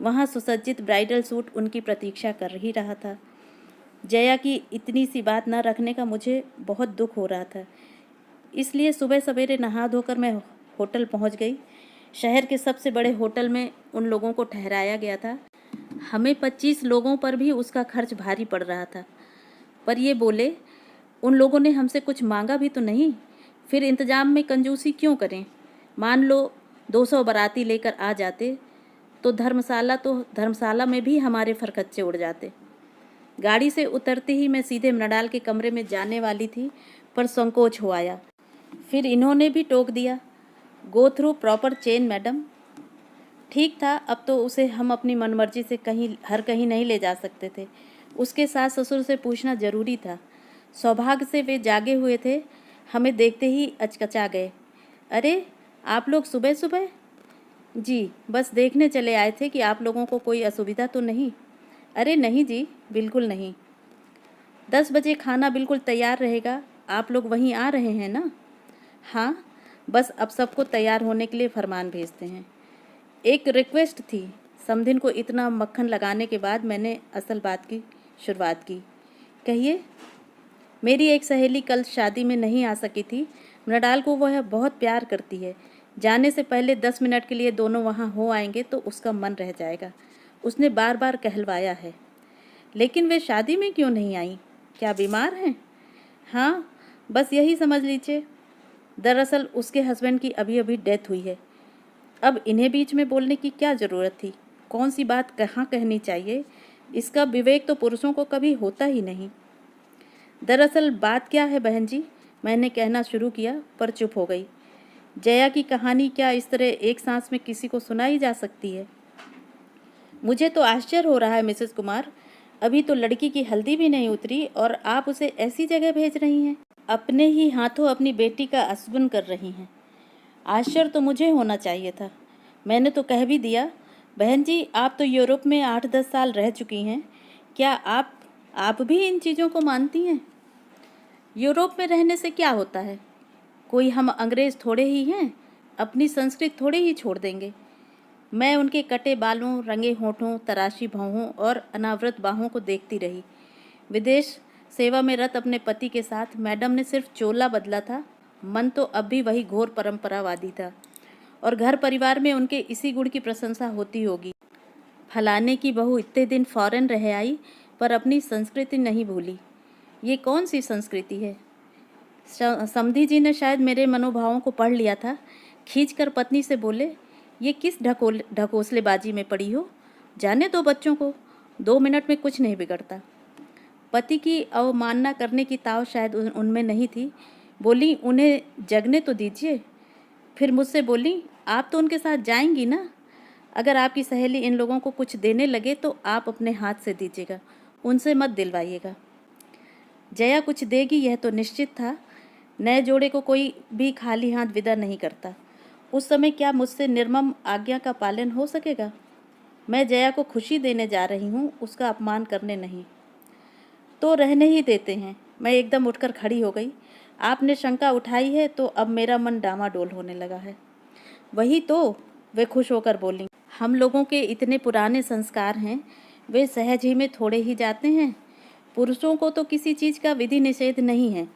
वहाँ सुसज्जित ब्राइडल सूट उनकी प्रतीक्षा कर ही रहा था। जया की इतनी सी बात न रखने का मुझे बहुत दुख हो रहा था। इसलिए सुबह सवेरे नहा धोकर मैं होटल पहुँच गई। शहर के सबसे बड़े होटल में उन लोगों को ठहराया गया था। हमें 25 लोगों पर भी उसका खर्च भारी पड़ रहा था। पर ये बोले, उन लोगों ने हमसे कुछ मांगा भी तो नहीं, फिर इंतजाम में कंजूसी क्यों करें। मान लो 200 बाराती लेकर आ जाते तो धर्मशाला में भी हमारे फरकच्चे उड़ जाते। गाड़ी से उतरते ही मैं सीधे मृणाल के कमरे में जाने वाली थी, पर संकोच हो आया। फिर इन्होंने भी टोक दिया, go through proper chain madam. ठीक था, अब तो उसे हम अपनी मनमर्जी से कहीं नहीं ले जा सकते थे। उसके सास ससुर से पूछना जरूरी था। सौभाग्य से वे जागे हुए थे, हमें देखते ही अचकचा गए। अरे, आप लोग सुबह सुबह? जी, बस देखने चले आए थे कि आप लोगों को कोई असुविधा तो नहीं। अरे नहीं जी, बिल्कुल नहीं। 10 बजे खाना बिल्कुल तैयार रहेगा। आप लोग वहीं आ रहे हैं ना? हाँ, बस अब सबको तैयार होने के लिए फरमान भेजते हैं। एक रिक्वेस्ट थी। समधिन को इतना मक्खन लगाने के बाद मैंने असल बात की शुरुआत की। कहिए। मेरी एक सहेली कल शादी में नहीं आ सकी थी। मृणाल को वह बहुत प्यार करती है। जाने से पहले 10 मिनट के लिए दोनों वहाँ हो आएंगे तो उसका मन रह जाएगा। उसने बार बार कहलवाया है। लेकिन वे शादी में क्यों नहीं आई? क्या बीमार हैं? हाँ, बस यही समझ लीजिए। दरअसल उसके हस्बैंड की अभी अभी डेथ हुई है। अब इन्हें बीच में बोलने की क्या ज़रूरत थी? कौन सी बात कहाँ कहनी चाहिए, इसका विवेक तो पुरुषों को कभी होता ही नहीं। दरअसल बात क्या है बहन जी, मैंने कहना शुरू किया पर चुप हो गई। जया की कहानी क्या इस तरह एक सांस में किसी को सुनाई जा सकती है? मुझे तो आश्चर्य हो रहा है मिसेस कुमार। अभी तो लड़की की हल्दी भी नहीं उतरी और आप उसे ऐसी जगह भेज रही हैं। अपने ही हाथों अपनी बेटी का असगुन कर रही हैं। आश्चर्य तो मुझे होना चाहिए था। मैंने तो कह भी दिया। बहन जी, आप तो यूरोप में 8-10 साल रह चुकी हैं। क्या आप भी इन चीज़ों को मानती हैं? यूरोप में रहने से क्या होता है? कोई हम अंग्रेज़ थोड़े ही हैं, अपनी संस्कृति थोड़े ही छोड़ देंगे। मैं उनके कटे बालों, रंगे होठों, तराशी भौहों और अनावृत बाहों को देखती रही। विदेश सेवा में रत अपने पति के साथ मैडम ने सिर्फ चोला बदला था, मन तो अब भी वही घोर परंपरावादी था। और घर परिवार में उनके इसी गुण की प्रशंसा होती होगी। फलाने की बहू इतने दिन फॉरेन रह आई पर अपनी संस्कृति नहीं भूली। ये कौन सी संस्कृति है? समधी जी ने शायद मेरे मनोभावों को पढ़ लिया था। खींचकर पत्नी से बोले, ये किस ढकोसलेबाजी में पड़ी हो? जाने दो बच्चों को, 2 मिनट में कुछ नहीं बिगड़ता। पति की अवमानना करने की ताव शायद उनमें नहीं थी। बोली, उन्हें जगने तो दीजिए। फिर मुझसे बोली, आप तो उनके साथ जाएंगी ना? अगर आपकी सहेली इन लोगों को कुछ देने लगे तो आप अपने हाथ से दीजिएगा, उनसे मत दिलवाइएगा। जया कुछ देगी यह तो निश्चित था। नए जोड़े को कोई भी खाली हाथ विदा नहीं करता। उस समय क्या मुझसे निर्मम आज्ञा का पालन हो सकेगा? मैं जया को खुशी देने जा रही हूँ, उसका अपमान करने नहीं। तो रहने ही देते हैं। मैं एकदम उठकर खड़ी हो गई। आपने शंका उठाई है तो अब मेरा मन डामाडोल होने लगा है। वही तो, वे खुश होकर बोली। हम लोगों के इतने पुराने संस्कार हैं, वे सहज ही में थोड़े ही जाते हैं। पुरुषों को तो किसी चीज़ का विधि निषेध नहीं है,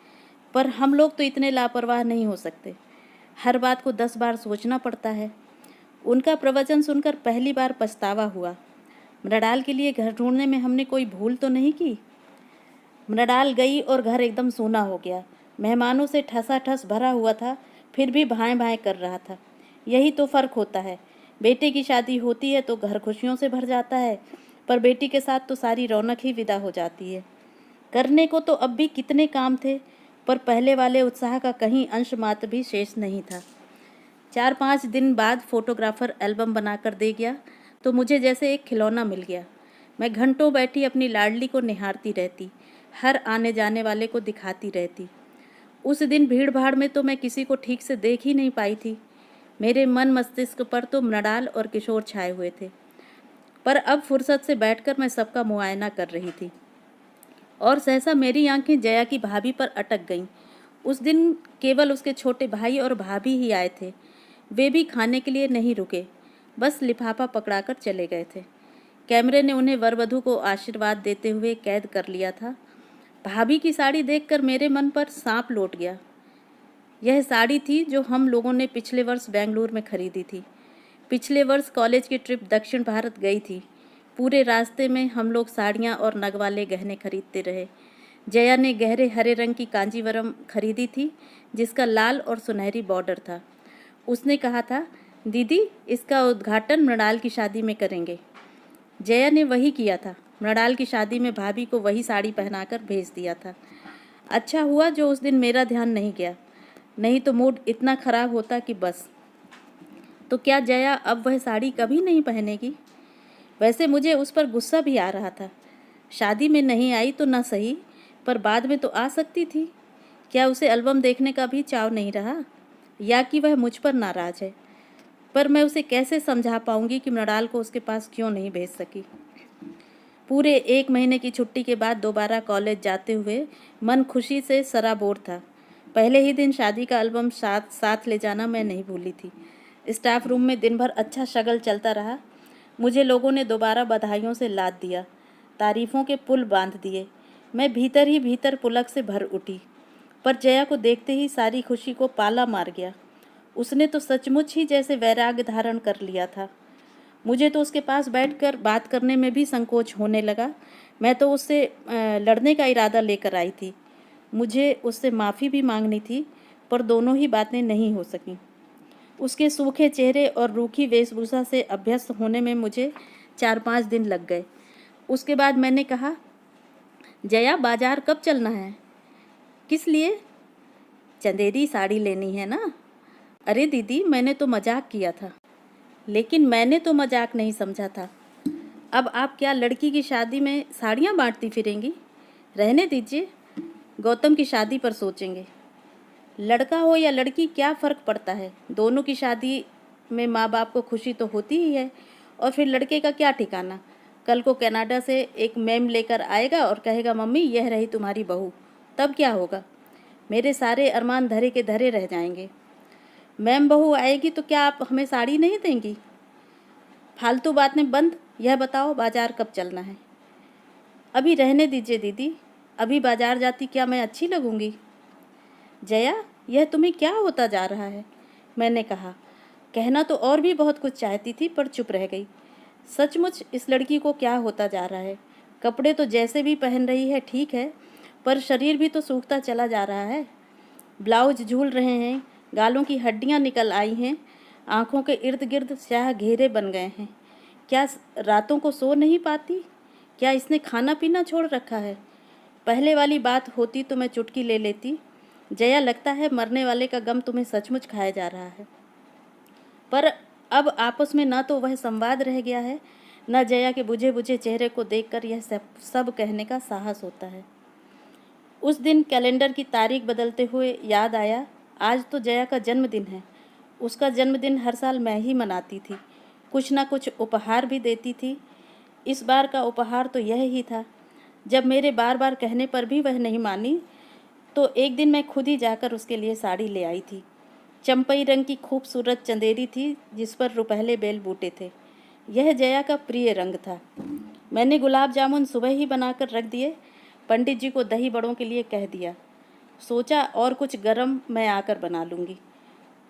पर हम लोग तो इतने लापरवाह नहीं हो सकते। हर बात को 10 बार सोचना पड़ता है। उनका प्रवचन सुनकर पहली बार पछतावा हुआ। मृणाल के लिए घर ढूंढने में हमने कोई भूल तो नहीं की। मृणाल गई और घर एकदम सूना हो गया। मेहमानों से ठसाठस भरा हुआ था, फिर भी भाएं भाएं कर रहा था। यही तो फ़र्क होता है। बेटे की शादी होती है तो घर खुशियों से भर जाता है, पर बेटी के साथ तो सारी रौनक ही विदा हो जाती है। करने को तो अब भी कितने काम थे, पर पहले वाले उत्साह का कहीं अंश मात्र भी शेष नहीं था। 4-5 दिन बाद फोटोग्राफर एल्बम बनाकर दे गया तो मुझे जैसे एक खिलौना मिल गया। मैं घंटों बैठी अपनी लाडली को निहारती रहती, हर आने जाने वाले को दिखाती रहती। उस दिन भीड़ भाड़ में तो मैं किसी को ठीक से देख ही नहीं पाई थी। मेरे मन मस्तिष्क पर तो मृणाल और किशोर छाए हुए थे, पर अब फुर्सत से बैठकर मैं सबका मुआयना कर रही थी। और सहसा मेरी आंखें जया की भाभी पर अटक गईं। उस दिन केवल उसके छोटे भाई और भाभी ही आए थे। वे भी खाने के लिए नहीं रुके, बस लिफाफा पकड़ाकर चले गए थे। कैमरे ने उन्हें वरवधू को आशीर्वाद देते हुए कैद कर लिया था। भाभी की साड़ी देखकर मेरे मन पर सांप लौट गया। यह साड़ी थी जो हम लोगों ने पिछले वर्ष बेंगलुरु में खरीदी थी। पिछले वर्ष कॉलेज की ट्रिप दक्षिण भारत गई थी। पूरे रास्ते में हम लोग साड़ियाँ और नग वाले गहने खरीदते रहे। जया ने गहरे हरे रंग की कांजीवरम खरीदी थी, जिसका लाल और सुनहरी बॉर्डर था। उसने कहा था, दीदी इसका उद्घाटन मृणाल की शादी में करेंगे। जया ने वही किया था। मृणाल की शादी में भाभी को वही साड़ी पहनाकर भेज दिया था। अच्छा हुआ जो उस दिन मेरा ध्यान नहीं गया, नहीं तो मूड इतना खराब होता कि बस। तो क्या जया अब वह साड़ी कभी नहीं पहनेगी? वैसे मुझे उस पर गुस्सा भी आ रहा था। शादी में नहीं आई तो ना सही, पर बाद में तो आ सकती थी। क्या उसे एल्बम देखने का भी चाव नहीं रहा, या कि वह मुझ पर नाराज़ है? पर मैं उसे कैसे समझा पाऊंगी कि मृणाल को उसके पास क्यों नहीं भेज सकी। पूरे 1 महीने की छुट्टी के बाद दोबारा कॉलेज जाते हुए मन खुशी से सराबोर था। पहले ही दिन शादी का एल्बम साथ ले जाना मैं नहीं भूली थी। स्टाफ रूम में दिन भर अच्छा शगल चलता रहा। मुझे लोगों ने दोबारा बधाइयों से लाद दिया, तारीफ़ों के पुल बांध दिए। मैं भीतर ही भीतर पुलक से भर उठी, पर जया को देखते ही सारी खुशी को पाला मार गया। उसने तो सचमुच ही जैसे वैराग्य धारण कर लिया था। मुझे तो उसके पास बैठकर बात करने में भी संकोच होने लगा। मैं तो उससे लड़ने का इरादा लेकर आई थी। मुझे उससे माफ़ी भी मांगनी थी, पर दोनों ही बातें नहीं हो सकीं। उसके सूखे चेहरे और रूखी वेशभूषा से अभ्यस्त होने में मुझे 4-5 दिन लग गए। उसके बाद मैंने कहा, जया बाजार कब चलना है? किस लिए? चंदेरी साड़ी लेनी है ना? अरे दीदी, मैंने तो मजाक किया था। लेकिन मैंने तो मजाक नहीं समझा था। अब आप क्या लड़की की शादी में साड़ियाँ बांटती फिरेंगी? रहने दीजिए, गौतम की शादी पर सोचेंगे। लड़का हो या लड़की, क्या फ़र्क पड़ता है? दोनों की शादी में माँ बाप को खुशी तो होती ही है। और फिर लड़के का क्या ठिकाना? कल को कनाडा से एक मैम लेकर आएगा और कहेगा, मम्मी यह रही तुम्हारी बहू। तब क्या होगा? मेरे सारे अरमान धरे के धरे रह जाएंगे। मैम बहू आएगी तो क्या आप हमें साड़ी नहीं देंगी? फालतू बातें बंद। यह बताओ बाजार कब चलना है? अभी रहने दीजिए दीदी, अभी बाजार जाती क्या मैं अच्छी लगूंगी? जया, यह तुम्हें क्या होता जा रहा है? मैंने कहा। कहना तो और भी बहुत कुछ चाहती थी, पर चुप रह गई। सचमुच इस लड़की को क्या होता जा रहा है? कपड़े तो जैसे भी पहन रही है ठीक है, पर शरीर भी तो सूखता चला जा रहा है। ब्लाउज झूल रहे हैं, गालों की हड्डियां निकल आई हैं, आँखों के इर्द गिर्द स्याह घेरे बन गए हैं। क्या रातों को सो नहीं पाती? क्या इसने खाना पीना छोड़ रखा है? पहले वाली बात होती तो मैं चुटकी ले लेती। जया, लगता है मरने वाले का गम तुम्हें सचमुच खाया जा रहा है। पर अब आपस में न तो वह संवाद रह गया है, न जया के बुझे बुझे चेहरे को देखकर यह सब कहने का साहस होता है। उस दिन कैलेंडर की तारीख बदलते हुए याद आया, आज तो जया का जन्मदिन है। उसका जन्मदिन हर साल मैं ही मनाती थी, कुछ ना कुछ उपहार भी देती थी। इस बार का उपहार तो यह ही था। जब मेरे बार बार कहने पर भी वह नहीं मानी, तो एक दिन मैं खुद ही जाकर उसके लिए साड़ी ले आई थी। चंपई रंग की खूबसूरत चंदेरी थी, जिस पर रुपहले बेल बूटे थे। यह जया का प्रिय रंग था। मैंने गुलाब जामुन सुबह ही बनाकर रख दिए। पंडित जी को दही बड़ों के लिए कह दिया। सोचा और कुछ गरम मैं आकर बना लूँगी।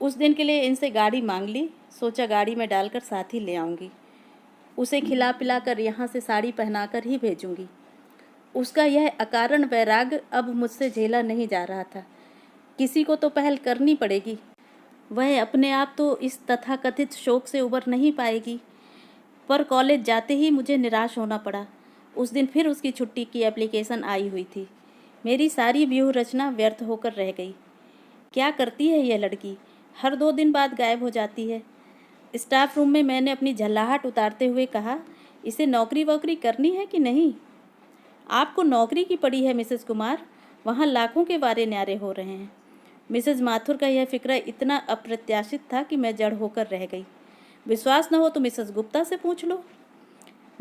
उस दिन के लिए इनसे गाड़ी मांग ली। सोचा गाड़ी में डालकर साथ ही ले आऊँगी। उसे खिला पिलाकर यहाँ से साड़ी पहनाकर ही भेजूँगी। उसका यह अकारण वैराग्य अब मुझसे झेला नहीं जा रहा था। किसी को तो पहल करनी पड़ेगी। वह अपने आप तो इस तथाकथित शौक से उबर नहीं पाएगी। पर कॉलेज जाते ही मुझे निराश होना पड़ा। उस दिन फिर उसकी छुट्टी की एप्लीकेशन आई हुई थी। मेरी सारी व्यूह रचना व्यर्थ होकर रह गई। क्या करती है यह लड़की? हर 2 दिन बाद गायब हो जाती है। स्टाफ रूम में मैंने अपनी झल्लाहट उतारते हुए कहा, इसे नौकरी वोकरी करनी है कि नहीं? आपको नौकरी की पड़ी है मिसेस कुमार, वहाँ लाखों के वारे न्यारे हो रहे हैं। मिसेस माथुर का यह फिक्र इतना अप्रत्याशित था कि मैं जड़ होकर रह गई। विश्वास न हो तो मिसेस गुप्ता से पूछ लो।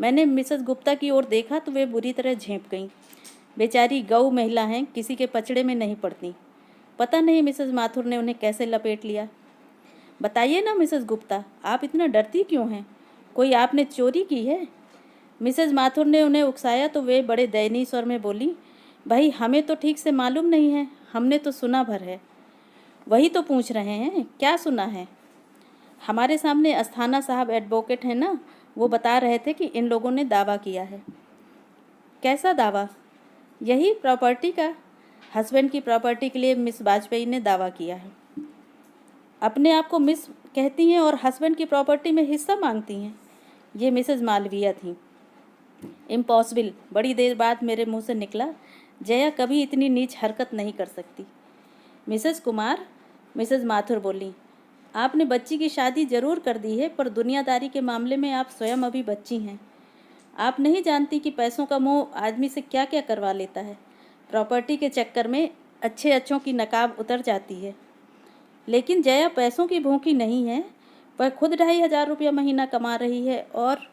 मैंने मिसेस गुप्ता की ओर देखा तो वे बुरी तरह झेंप गईं। बेचारी गऊ महिला हैं, किसी के पचड़े में नहीं पड़ती। पता नहीं मिसेस माथुर ने उन्हें कैसे लपेट लिया। बताइए ना मिसेस गुप्ता, आप इतना डरती क्यों हैं? कोई आपने चोरी की है? मिसेस माथुर ने उन्हें उकसाया तो वे बड़े दयनीय स्वर में बोली, भाई हमें तो ठीक से मालूम नहीं है, हमने तो सुना भर है। वही तो पूछ रहे हैं, क्या सुना है? हमारे सामने अस्थाना साहब एडवोकेट हैं ना, वो बता रहे थे कि इन लोगों ने दावा किया है। कैसा दावा? यही प्रॉपर्टी का। हस्बैंड की प्रॉपर्टी के लिए मिस वाजपेयी ने दावा किया है। अपने आप को मिस कहती हैं और हस्बैंड की प्रॉपर्टी में हिस्सा मांगती हैं। ये मिसेस मालविया थी। इम्पॉसिबल। बड़ी देर बाद मेरे मुंह से निकला, जया कभी इतनी नीच हरकत नहीं कर सकती। मिसेस कुमार, मिसेस माथुर बोली, आपने बच्ची की शादी जरूर कर दी है, पर दुनियादारी के मामले में आप स्वयं अभी बच्ची हैं। आप नहीं जानती कि पैसों का मोह आदमी से क्या क्या करवा लेता है। प्रॉपर्टी के चक्कर में अच्छे अच्छों की नकाब उतर जाती है। लेकिन जया पैसों की भूखी नहीं है। वह खुद 2,500 रुपया महीना कमा रही है, और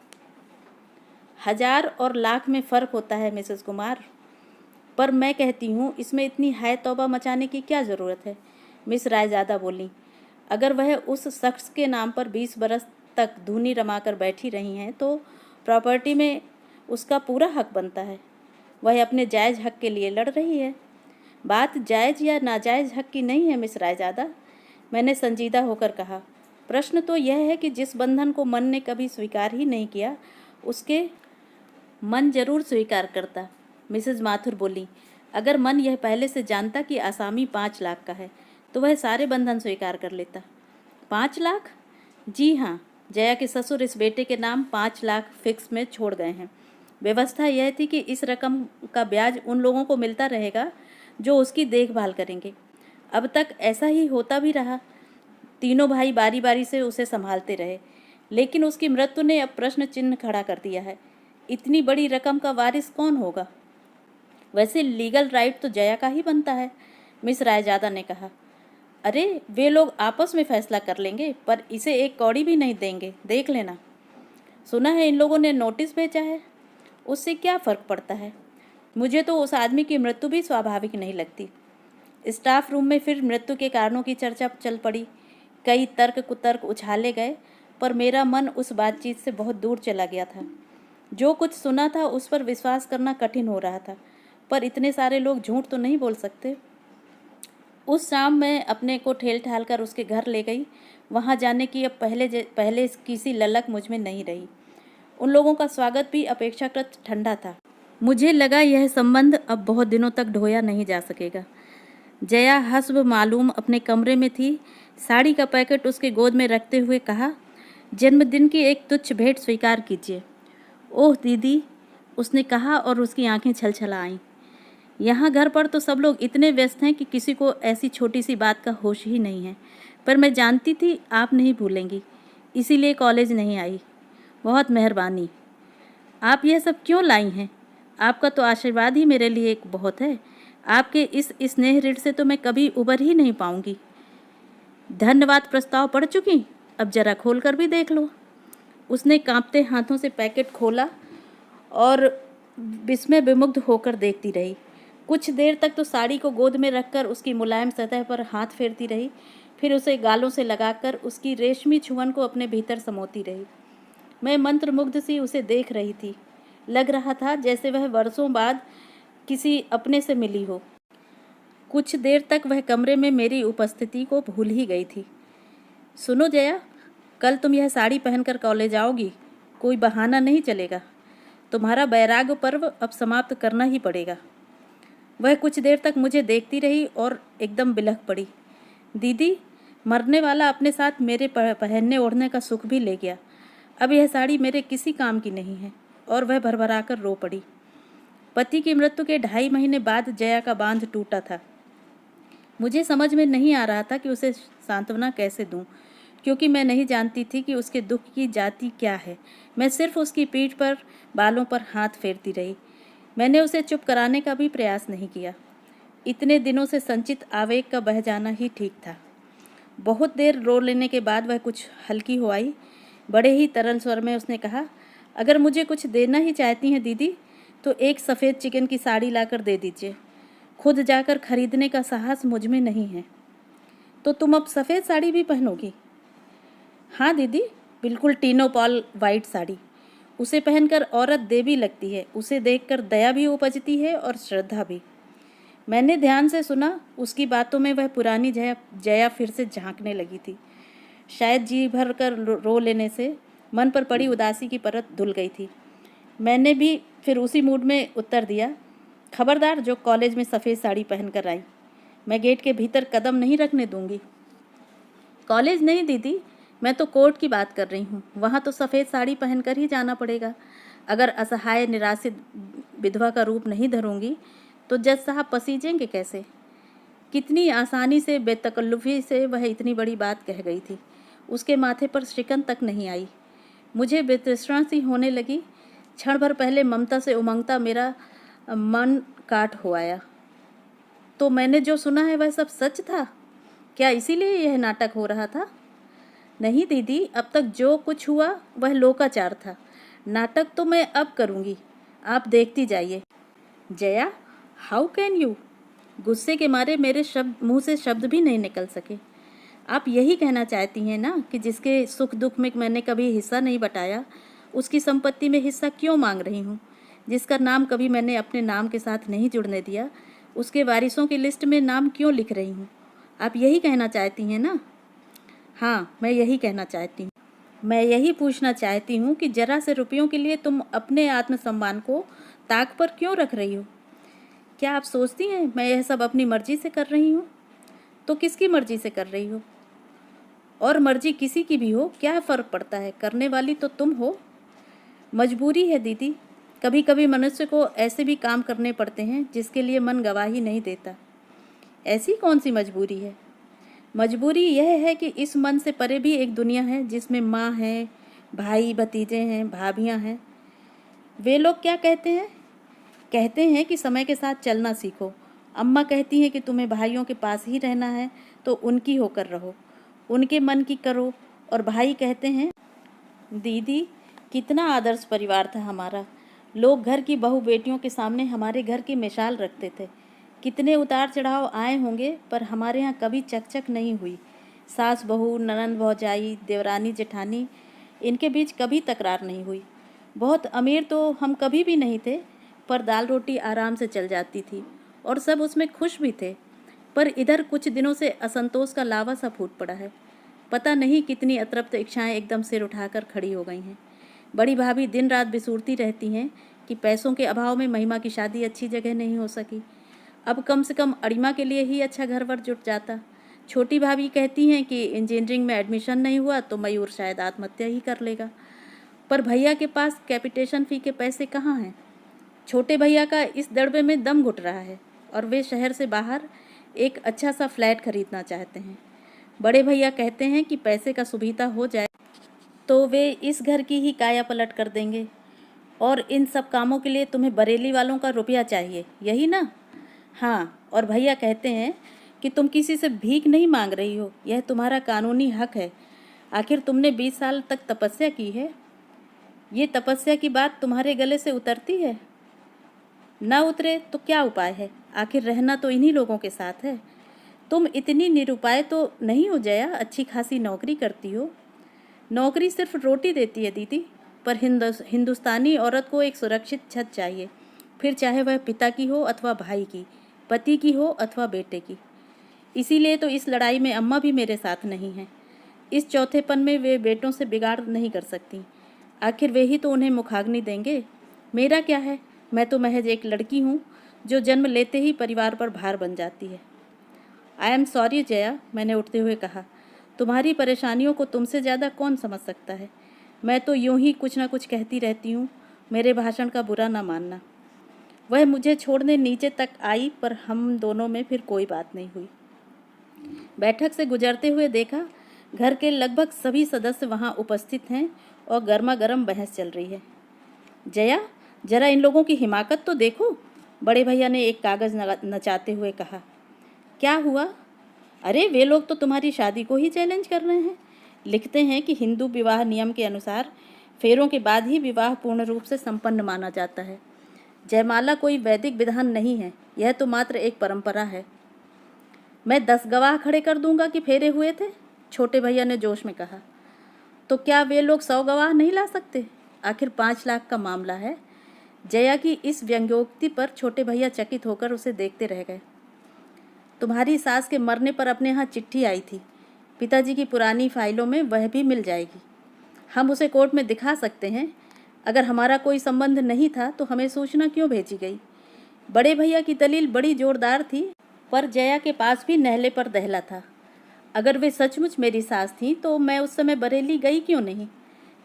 1000 और लाख में फ़र्क होता है मिसेस कुमार। पर मैं कहती हूँ, इसमें इतनी हाय तौबा मचाने की क्या ज़रूरत है। मिस रायज़ादा बोली, अगर वह उस शख्स के नाम पर 20 बरस तक धूनी रमाकर बैठी रही हैं तो प्रॉपर्टी में उसका पूरा हक बनता है। वह अपने जायज़ हक के लिए लड़ रही है। बात जायज़ या नाजायज़ हक की नहीं है मिस रायज़ादा, मैंने संजीदा होकर कहा। प्रश्न तो यह है कि जिस बंधन को मन ने कभी स्वीकार ही नहीं किया, उसके मन जरूर स्वीकार करता। मिसेज माथुर बोली, अगर मन यह पहले से जानता कि आसामी 5 लाख का है तो वह सारे बंधन स्वीकार कर लेता। 5 लाख? जी हाँ, जया के ससुर इस बेटे के नाम 5 लाख फिक्स में छोड़ गए हैं। व्यवस्था यह थी कि इस रकम का ब्याज उन लोगों को मिलता रहेगा जो उसकी देखभाल करेंगे। अब तक ऐसा ही होता भी रहा। तीनों भाई बारी बारी से उसे संभालते रहे, लेकिन उसकी मृत्यु ने अब प्रश्न चिन्ह खड़ा कर दिया है। इतनी बड़ी रकम का वारिस कौन होगा? वैसे लीगल राइट तो जया का ही बनता है, मिस रायजादा ने कहा। अरे, वे लोग आपस में फैसला कर लेंगे, पर इसे एक कौड़ी भी नहीं देंगे, देख लेना। सुना है इन लोगों ने नोटिस भेजा है। उससे क्या फ़र्क पड़ता है? मुझे तो उस आदमी की मृत्यु भी स्वाभाविक नहीं लगती। स्टाफ रूम में फिर मृत्यु के कारणों की चर्चा चल पड़ी। कई तर्क कुतर्क उछाले गए, पर मेरा मन उस बातचीत से बहुत दूर चला गया था। जो कुछ सुना था उस पर विश्वास करना कठिन हो रहा था, पर इतने सारे लोग झूठ तो नहीं बोल सकते। उस शाम मैं अपने को ठेल ठाल कर उसके घर ले गई। वहाँ जाने की अब पहले किसी ललक मुझ में नहीं रही। उन लोगों का स्वागत भी अपेक्षाकृत ठंडा था। मुझे लगा यह संबंध अब बहुत दिनों तक ढोया नहीं जा सकेगा। जया हस्ब मालूम अपने कमरे में थी। साड़ी का पैकेट उसके गोद में रखते हुए कहा, जन्मदिन की एक तुच्छ भेंट स्वीकार कीजिए। ओह दीदी, उसने कहा और उसकी आंखें छलछला आईं। यहाँ घर पर तो सब लोग इतने व्यस्त हैं कि किसी को ऐसी छोटी सी बात का होश ही नहीं है, पर मैं जानती थी आप नहीं भूलेंगी, इसीलिए कॉलेज नहीं आई। बहुत मेहरबानी। आप यह सब क्यों लाई हैं? आपका तो आशीर्वाद ही मेरे लिए एक बहुत है। आपके इस स्नेह ऋण से तो मैं कभी उबर ही नहीं पाऊंगी। धन्यवाद प्रस्ताव पढ़ चुकी? अब जरा खोल कर भी देख लो। उसने कांपते हाथों से पैकेट खोला और विस्मय विमुग्ध होकर देखती रही। कुछ देर तक तो साड़ी को गोद में रखकर उसकी मुलायम सतह पर हाथ फेरती रही, फिर उसे गालों से लगाकर उसकी रेशमी छुअन को अपने भीतर समोती रही। मैं मंत्रमुग्ध सी उसे देख रही थी। लग रहा था जैसे वह वर्षों बाद किसी अपने से मिली हो। कुछ देर तक वह कमरे में मेरी उपस्थिति को भूल ही गई थी। सुनो जया, कल तुम यह साड़ी पहनकर कॉलेज आओगी, कोई बहाना नहीं चलेगा। तुम्हारा बैराग पर्व अब समाप्त करना ही पड़ेगा। वह कुछ देर तक मुझे देखती रही और एकदम बिलख पड़ी। दीदी, मरने वाला अपने साथ मेरे पहनने ओढ़ने का सुख भी ले गया। अब यह साड़ी मेरे किसी काम की नहीं है। और वह भरभराकर रो पड़ी। पति की मृत्यु के 2.5 महीने बाद जया का बांध टूटा था। मुझे समझ में नहीं आ रहा था कि उसे सांत्वना कैसे दूं, क्योंकि मैं नहीं जानती थी कि उसके दुख की जाति क्या है। मैं सिर्फ उसकी पीठ पर बालों पर हाथ फेरती रही। मैंने उसे चुप कराने का भी प्रयास नहीं किया। इतने दिनों से संचित आवेग का बह जाना ही ठीक था। बहुत देर रो लेने के बाद वह कुछ हल्की हो आई। बड़े ही तरल स्वर में उसने कहा, अगर मुझे कुछ देना ही चाहती हैं दीदी, तो एक सफ़ेद चिकन की साड़ी लाकर दे दीजिए। खुद जाकर खरीदने का साहस मुझ में नहीं है। तो तुम अब सफ़ेद साड़ी भी पहनोगी? हाँ दीदी, बिल्कुल टीनो पॉल वाइट साड़ी। उसे पहनकर औरत देवी लगती है। उसे देखकर दया भी उपजती है और श्रद्धा भी। मैंने ध्यान से सुना। उसकी बातों में वह पुरानी जया फिर से झांकने लगी थी। शायद जी भर कर रो लेने से मन पर पड़ी उदासी की परत धुल गई थी। मैंने भी फिर उसी मूड में उत्तर दिया, खबरदार जो कॉलेज में सफ़ेद साड़ी पहनकर आई, मैं गेट के भीतर कदम नहीं रखने दूंगी। कॉलेज नहीं दीदी, मैं तो कोर्ट की बात कर रही हूँ। वहाँ तो सफ़ेद साड़ी पहनकर ही जाना पड़ेगा। अगर असहाय निराश्रित विधवा का रूप नहीं धरूंगी तो जज साहब पसीजेंगे कैसे? कितनी आसानी से, बेतकल्लुफ़ी से वह इतनी बड़ी बात कह गई थी। उसके माथे पर शिकन तक नहीं आई। मुझे वितृष्णा सी होने लगी। क्षण भर पहले ममता से उमंगता मेरा मन काट हो आया। तो मैंने जो सुना है वह सब सच था? क्या इसीलिए यह नाटक हो रहा था? नहीं दीदी, अब तक जो कुछ हुआ वह लोकाचार था। नाटक तो मैं अब करूँगी, आप देखती जाइए। Jaya, how can you? गुस्से के मारे मेरे मुंह से शब्द भी नहीं निकल सके। आप यही कहना चाहती हैं ना कि जिसके सुख दुख में मैंने कभी हिस्सा नहीं बटाया, उसकी संपत्ति में हिस्सा क्यों मांग रही हूँ? जिसका नाम कभी मैंने अपने नाम के साथ नहीं जुड़ने दिया, उसके वारिसों की लिस्ट में नाम क्यों लिख रही हूँ? आप यही कहना चाहती हैं ना? हाँ, मैं यही कहना चाहती हूँ। मैं यही पूछना चाहती हूँ कि जरा से रुपयों के लिए तुम अपने आत्मसम्मान को ताक पर क्यों रख रही हो? क्या आप सोचती हैं मैं यह सब अपनी मर्जी से कर रही हूँ? तो किसकी मर्जी से कर रही हो? और मर्जी किसी की भी हो, क्या फ़र्क पड़ता है? करने वाली तो तुम हो। मजबूरी है दीदी। कभी कभी मनुष्य को ऐसे भी काम करने पड़ते हैं जिसके लिए मन गवाही नहीं देता। ऐसी कौन सी मजबूरी है? मजबूरी यह है कि इस मन से परे भी एक दुनिया है जिसमें माँ है, भाई भतीजे हैं, भाभियाँ हैं। वे लोग क्या कहते हैं? कहते हैं कि समय के साथ चलना सीखो। अम्मा कहती हैं कि तुम्हें भाइयों के पास ही रहना है तो उनकी होकर रहो, उनके मन की करो। और भाई कहते हैं, दीदी कितना आदर्श परिवार था हमारा। लोग घर की बहू बेटियों के सामने हमारे घर की मिसाल रखते थे। कितने उतार चढ़ाव आए होंगे, पर हमारे यहाँ कभी चकचक नहीं हुई। सास बहू, ननंद भौजाई, देवरानी जेठानी, इनके बीच कभी तकरार नहीं हुई। बहुत अमीर तो हम कभी भी नहीं थे, पर दाल रोटी आराम से चल जाती थी और सब उसमें खुश भी थे। पर इधर कुछ दिनों से असंतोष का लावा सा फूट पड़ा है। पता नहीं कितनी अतृप्त इच्छाएं एकदम सिर उठाकर खड़ी हो गई हैं। बड़ी भाभी दिन रात बिसूरती रहती हैं कि पैसों के अभाव में महिमा की शादी अच्छी जगह नहीं हो सकी। अब कम से कम अड़िमा के लिए ही अच्छा घर वर जुट जाता। छोटी भाभी कहती हैं कि इंजीनियरिंग में एडमिशन नहीं हुआ तो मयूर शायद आत्महत्या ही कर लेगा। पर भैया के पास कैपिटेशन फ़ी के पैसे कहाँ हैं? छोटे भैया का इस दड़बे में दम घुट रहा है और वे शहर से बाहर एक अच्छा सा फ्लैट खरीदना चाहते हैं। बड़े भैया कहते हैं कि पैसे का सुविधा हो जाए तो वे इस घर की ही काया पलट कर देंगे। और इन सब कामों के लिए तुम्हें बरेली वालों का रुपया चाहिए, यही ना? हाँ, और भैया कहते हैं कि तुम किसी से भीख नहीं मांग रही हो, यह तुम्हारा कानूनी हक है। आखिर तुमने 20 साल तक तपस्या की है। ये तपस्या की बात तुम्हारे गले से उतरती है? न उतरे तो क्या उपाय है? आखिर रहना तो इन्हीं लोगों के साथ है। तुम इतनी निरुपाय तो नहीं हो जया, अच्छी खासी नौकरी करती हो। नौकरी सिर्फ रोटी देती है दीदी, पर हिंदुस्तानी औरत को एक सुरक्षित छत चाहिए, फिर चाहे वह पिता की हो अथवा भाई की, पति की हो अथवा बेटे की। इसीलिए तो इस लड़ाई में अम्मा भी मेरे साथ नहीं हैं। इस चौथेपन में वे बेटों से बिगाड़ नहीं कर सकती। आखिर वे ही तो उन्हें मुखाग्नि देंगे। मेरा क्या है? मैं तो महज एक लड़की हूँ जो जन्म लेते ही परिवार पर भार बन जाती है। आई एम सॉरी जया, मैंने उठते हुए कहा। तुम्हारी परेशानियों को तुमसे ज़्यादा कौन समझ सकता है? मैं तो यूं ही कुछ ना कुछ कहती रहती हूँ, मेरे भाषण का बुरा ना मानना। वह मुझे छोड़ने नीचे तक आई, पर हम दोनों में फिर कोई बात नहीं हुई। बैठक से गुजरते हुए देखा, घर के लगभग सभी सदस्य वहाँ उपस्थित हैं और गर्मा गर्म बहस चल रही है। जया, जरा इन लोगों की हिमाकत तो देखो, बड़े भैया ने एक कागज़ नचाते हुए कहा। क्या हुआ? अरे वे लोग तो तुम्हारी शादी को ही चैलेंज कर रहे हैं। लिखते हैं कि हिंदू विवाह नियम के अनुसार फेरों के बाद ही विवाह पूर्ण रूप से संपन्न माना जाता है। जयमाला कोई वैदिक विधान नहीं है, यह तो मात्र एक परंपरा है। मैं 10 गवाह खड़े कर दूंगा कि फेरे हुए थे, छोटे भैया ने जोश में कहा। तो क्या वे लोग 100 गवाह नहीं ला सकते? आखिर 5 लाख का मामला है। जया की इस व्यंग्योक्ति पर छोटे भैया चकित होकर उसे देखते रह गए। तुम्हारी सास के मरने पर अपने यहाँ चिट्ठी आई थी, पिताजी की पुरानी फाइलों में वह भी मिल जाएगी। हम उसे कोर्ट में दिखा सकते हैं। अगर हमारा कोई संबंध नहीं था तो हमें सूचना क्यों भेजी गई? बड़े भैया की दलील बड़ी जोरदार थी, पर जया के पास भी नहले पर दहला था। अगर वे सचमुच मेरी सास थीं तो मैं उस समय बरेली गई क्यों नहीं?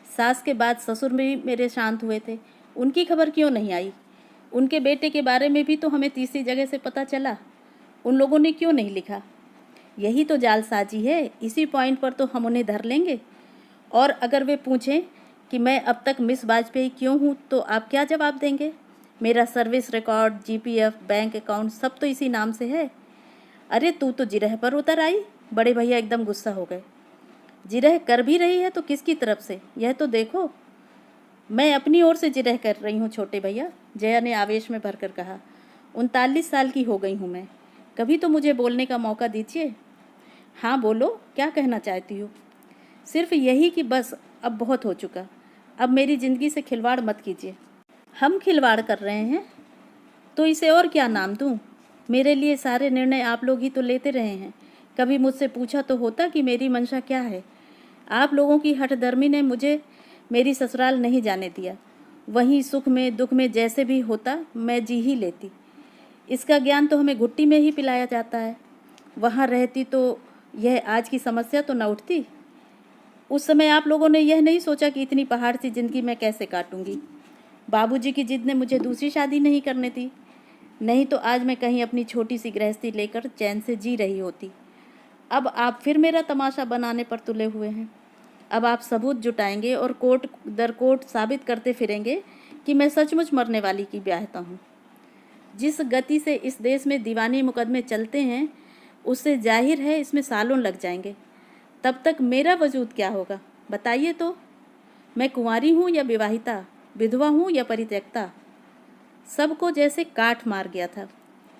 सास के बाद ससुर भी मेरे शांत हुए थे, उनकी खबर क्यों नहीं आई? उनके बेटे के बारे में भी तो हमें तीसरी जगह से पता चला। उन लोगों ने क्यों नहीं लिखा? यही तो जालसाजी है, इसी पॉइंट पर तो हम उन्हें धर लेंगे। और अगर वे पूछें कि मैं अब तक मिस वाजपेयी क्यों हूँ, तो आप क्या जवाब देंगे? मेरा service record, GPF, bank account सब तो इसी नाम से है। अरे तू तो जिरह पर उतर आई। बड़े भैया एकदम गुस्सा हो गए। जिरह कर भी रही है तो किसकी तरफ से, यह तो देखो। मैं अपनी ओर से जिरह कर रही हूँ छोटे भैया, जया ने आवेश में भरकर कहा। 39 साल की हो गई हूँ मैं, कभी तो मुझे बोलने का मौका दीजिए। हाँ बोलो, क्या कहना चाहती हो? सिर्फ यही कि बस अब बहुत हो चुका, अब मेरी ज़िंदगी से खिलवाड़ मत कीजिए। हम खिलवाड़ कर रहे हैं तो इसे और क्या नाम दूँ? मेरे लिए सारे निर्णय आप लोग ही तो लेते रहे हैं। कभी मुझसे पूछा तो होता कि मेरी मंशा क्या है? आप लोगों की हठधर्मी ने मुझे मेरी ससुराल नहीं जाने दिया। वहीं सुख में दुख में जैसे भी होता मैं जी ही लेती। इसका ज्ञान तो हमें घुट्टी में ही पिलाया जाता है। वहाँ रहती तो यह आज की समस्या तो न उठती। उस समय आप लोगों ने यह नहीं सोचा कि इतनी पहाड़ सी जिंदगी मैं कैसे काटूंगी। बाबूजी की जिद ने मुझे दूसरी शादी नहीं करने दी, नहीं तो आज मैं कहीं अपनी छोटी सी गृहस्थी लेकर चैन से जी रही होती। अब आप फिर मेरा तमाशा बनाने पर तुले हुए हैं। अब आप सबूत जुटाएंगे और कोर्ट दर कोर्ट साबित करते फिरेंगे कि मैं सचमुच मरने वाली की ब्याहता हूँ। जिस गति से इस देश में दीवानी मुकदमे चलते हैं, उससे जाहिर है इसमें सालों लग जाएंगे। तब तक मेरा वजूद क्या होगा, बताइए तो? मैं कुंवारी हूँ या विवाहिता, विधवा हूँ या परित्यक्ता? सबको जैसे काट मार गया था।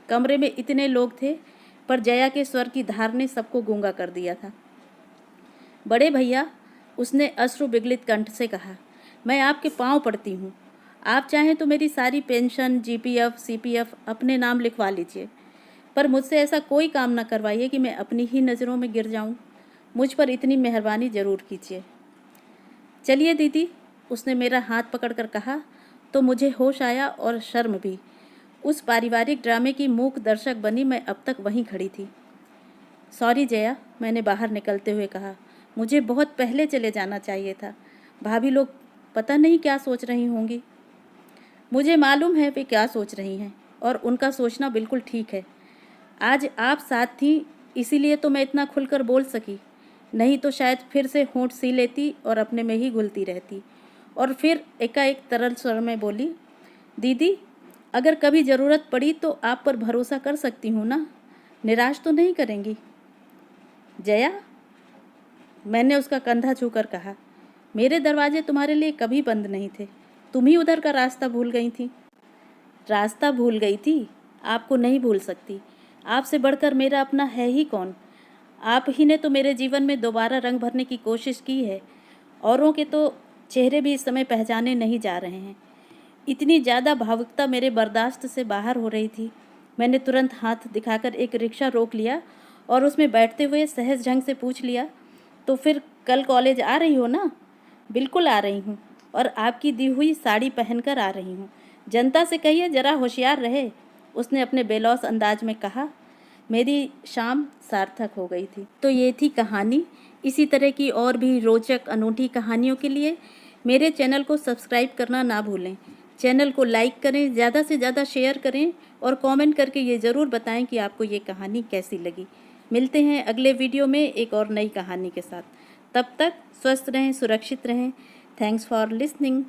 कमरे में इतने लोग थे, पर जया के स्वर की धार ने सबको गूंगा कर दिया था। बड़े भैया, उसने अश्रु विगलित कंठ से कहा, मैं आपके पांव पड़ती हूँ। आप चाहें तो मेरी सारी पेंशन, जीपीएफ, सीपीएफ अपने नाम लिखवा लीजिए, पर मुझसे ऐसा कोई काम न करवाइए कि मैं अपनी ही नज़रों में गिर जाऊँ। मुझ पर इतनी मेहरबानी ज़रूर कीजिए। चलिए दीदी, उसने मेरा हाथ पकड़कर कहा तो मुझे होश आया और शर्म भी। उस पारिवारिक ड्रामे की मूक दर्शक बनी मैं अब तक वहीं खड़ी थी। सॉरी जया, मैंने बाहर निकलते हुए कहा, मुझे बहुत पहले चले जाना चाहिए था। भाभी लोग पता नहीं क्या सोच रही होंगी। मुझे मालूम है वे क्या सोच रही हैं, और उनका सोचना बिल्कुल ठीक है। आज आप साथ थी, इसीलिए तो मैं इतना खुलकर बोल सकी, नहीं तो शायद फिर से होंठ सी लेती और अपने में ही घुलती रहती। और फिर एकाएक तरल स्वर में बोली, दीदी अगर कभी ज़रूरत पड़ी तो आप पर भरोसा कर सकती हूँ ना, निराश तो नहीं करेंगी? जया, मैंने उसका कंधा छूकर कहा, मेरे दरवाजे तुम्हारे लिए कभी बंद नहीं थे, तुम ही उधर का रास्ता भूल गई थी। रास्ता भूल गई थी, आपको नहीं भूल सकती। आपसे बढ़कर मेरा अपना है ही कौन? आप ही ने तो मेरे जीवन में दोबारा रंग भरने की कोशिश की है। औरों के तो चेहरे भी इस समय पहचाने नहीं जा रहे हैं। इतनी ज़्यादा भावुकता मेरे बर्दाश्त से बाहर हो रही थी। मैंने तुरंत हाथ दिखाकर एक रिक्शा रोक लिया और उसमें बैठते हुए सहज ढंग से पूछ लिया, तो फिर कल कॉलेज आ रही हो ना? बिल्कुल आ रही हूँ, और आपकी दी हुई साड़ी पहनकर आ रही हूँ। जनता से कहिए जरा होशियार रहे, उसने अपने बेलौस अंदाज में कहा। मेरी शाम सार्थक हो गई थी। तो ये थी कहानी। इसी तरह की और भी रोचक अनूठी कहानियों के लिए मेरे चैनल को सब्सक्राइब करना ना भूलें। चैनल को लाइक करें, ज़्यादा से ज़्यादा शेयर करें और कमेंट करके ये ज़रूर बताएं कि आपको ये कहानी कैसी लगी। मिलते हैं अगले वीडियो में एक और नई कहानी के साथ। तब तक स्वस्थ रहें, सुरक्षित रहें। Thanks for listening.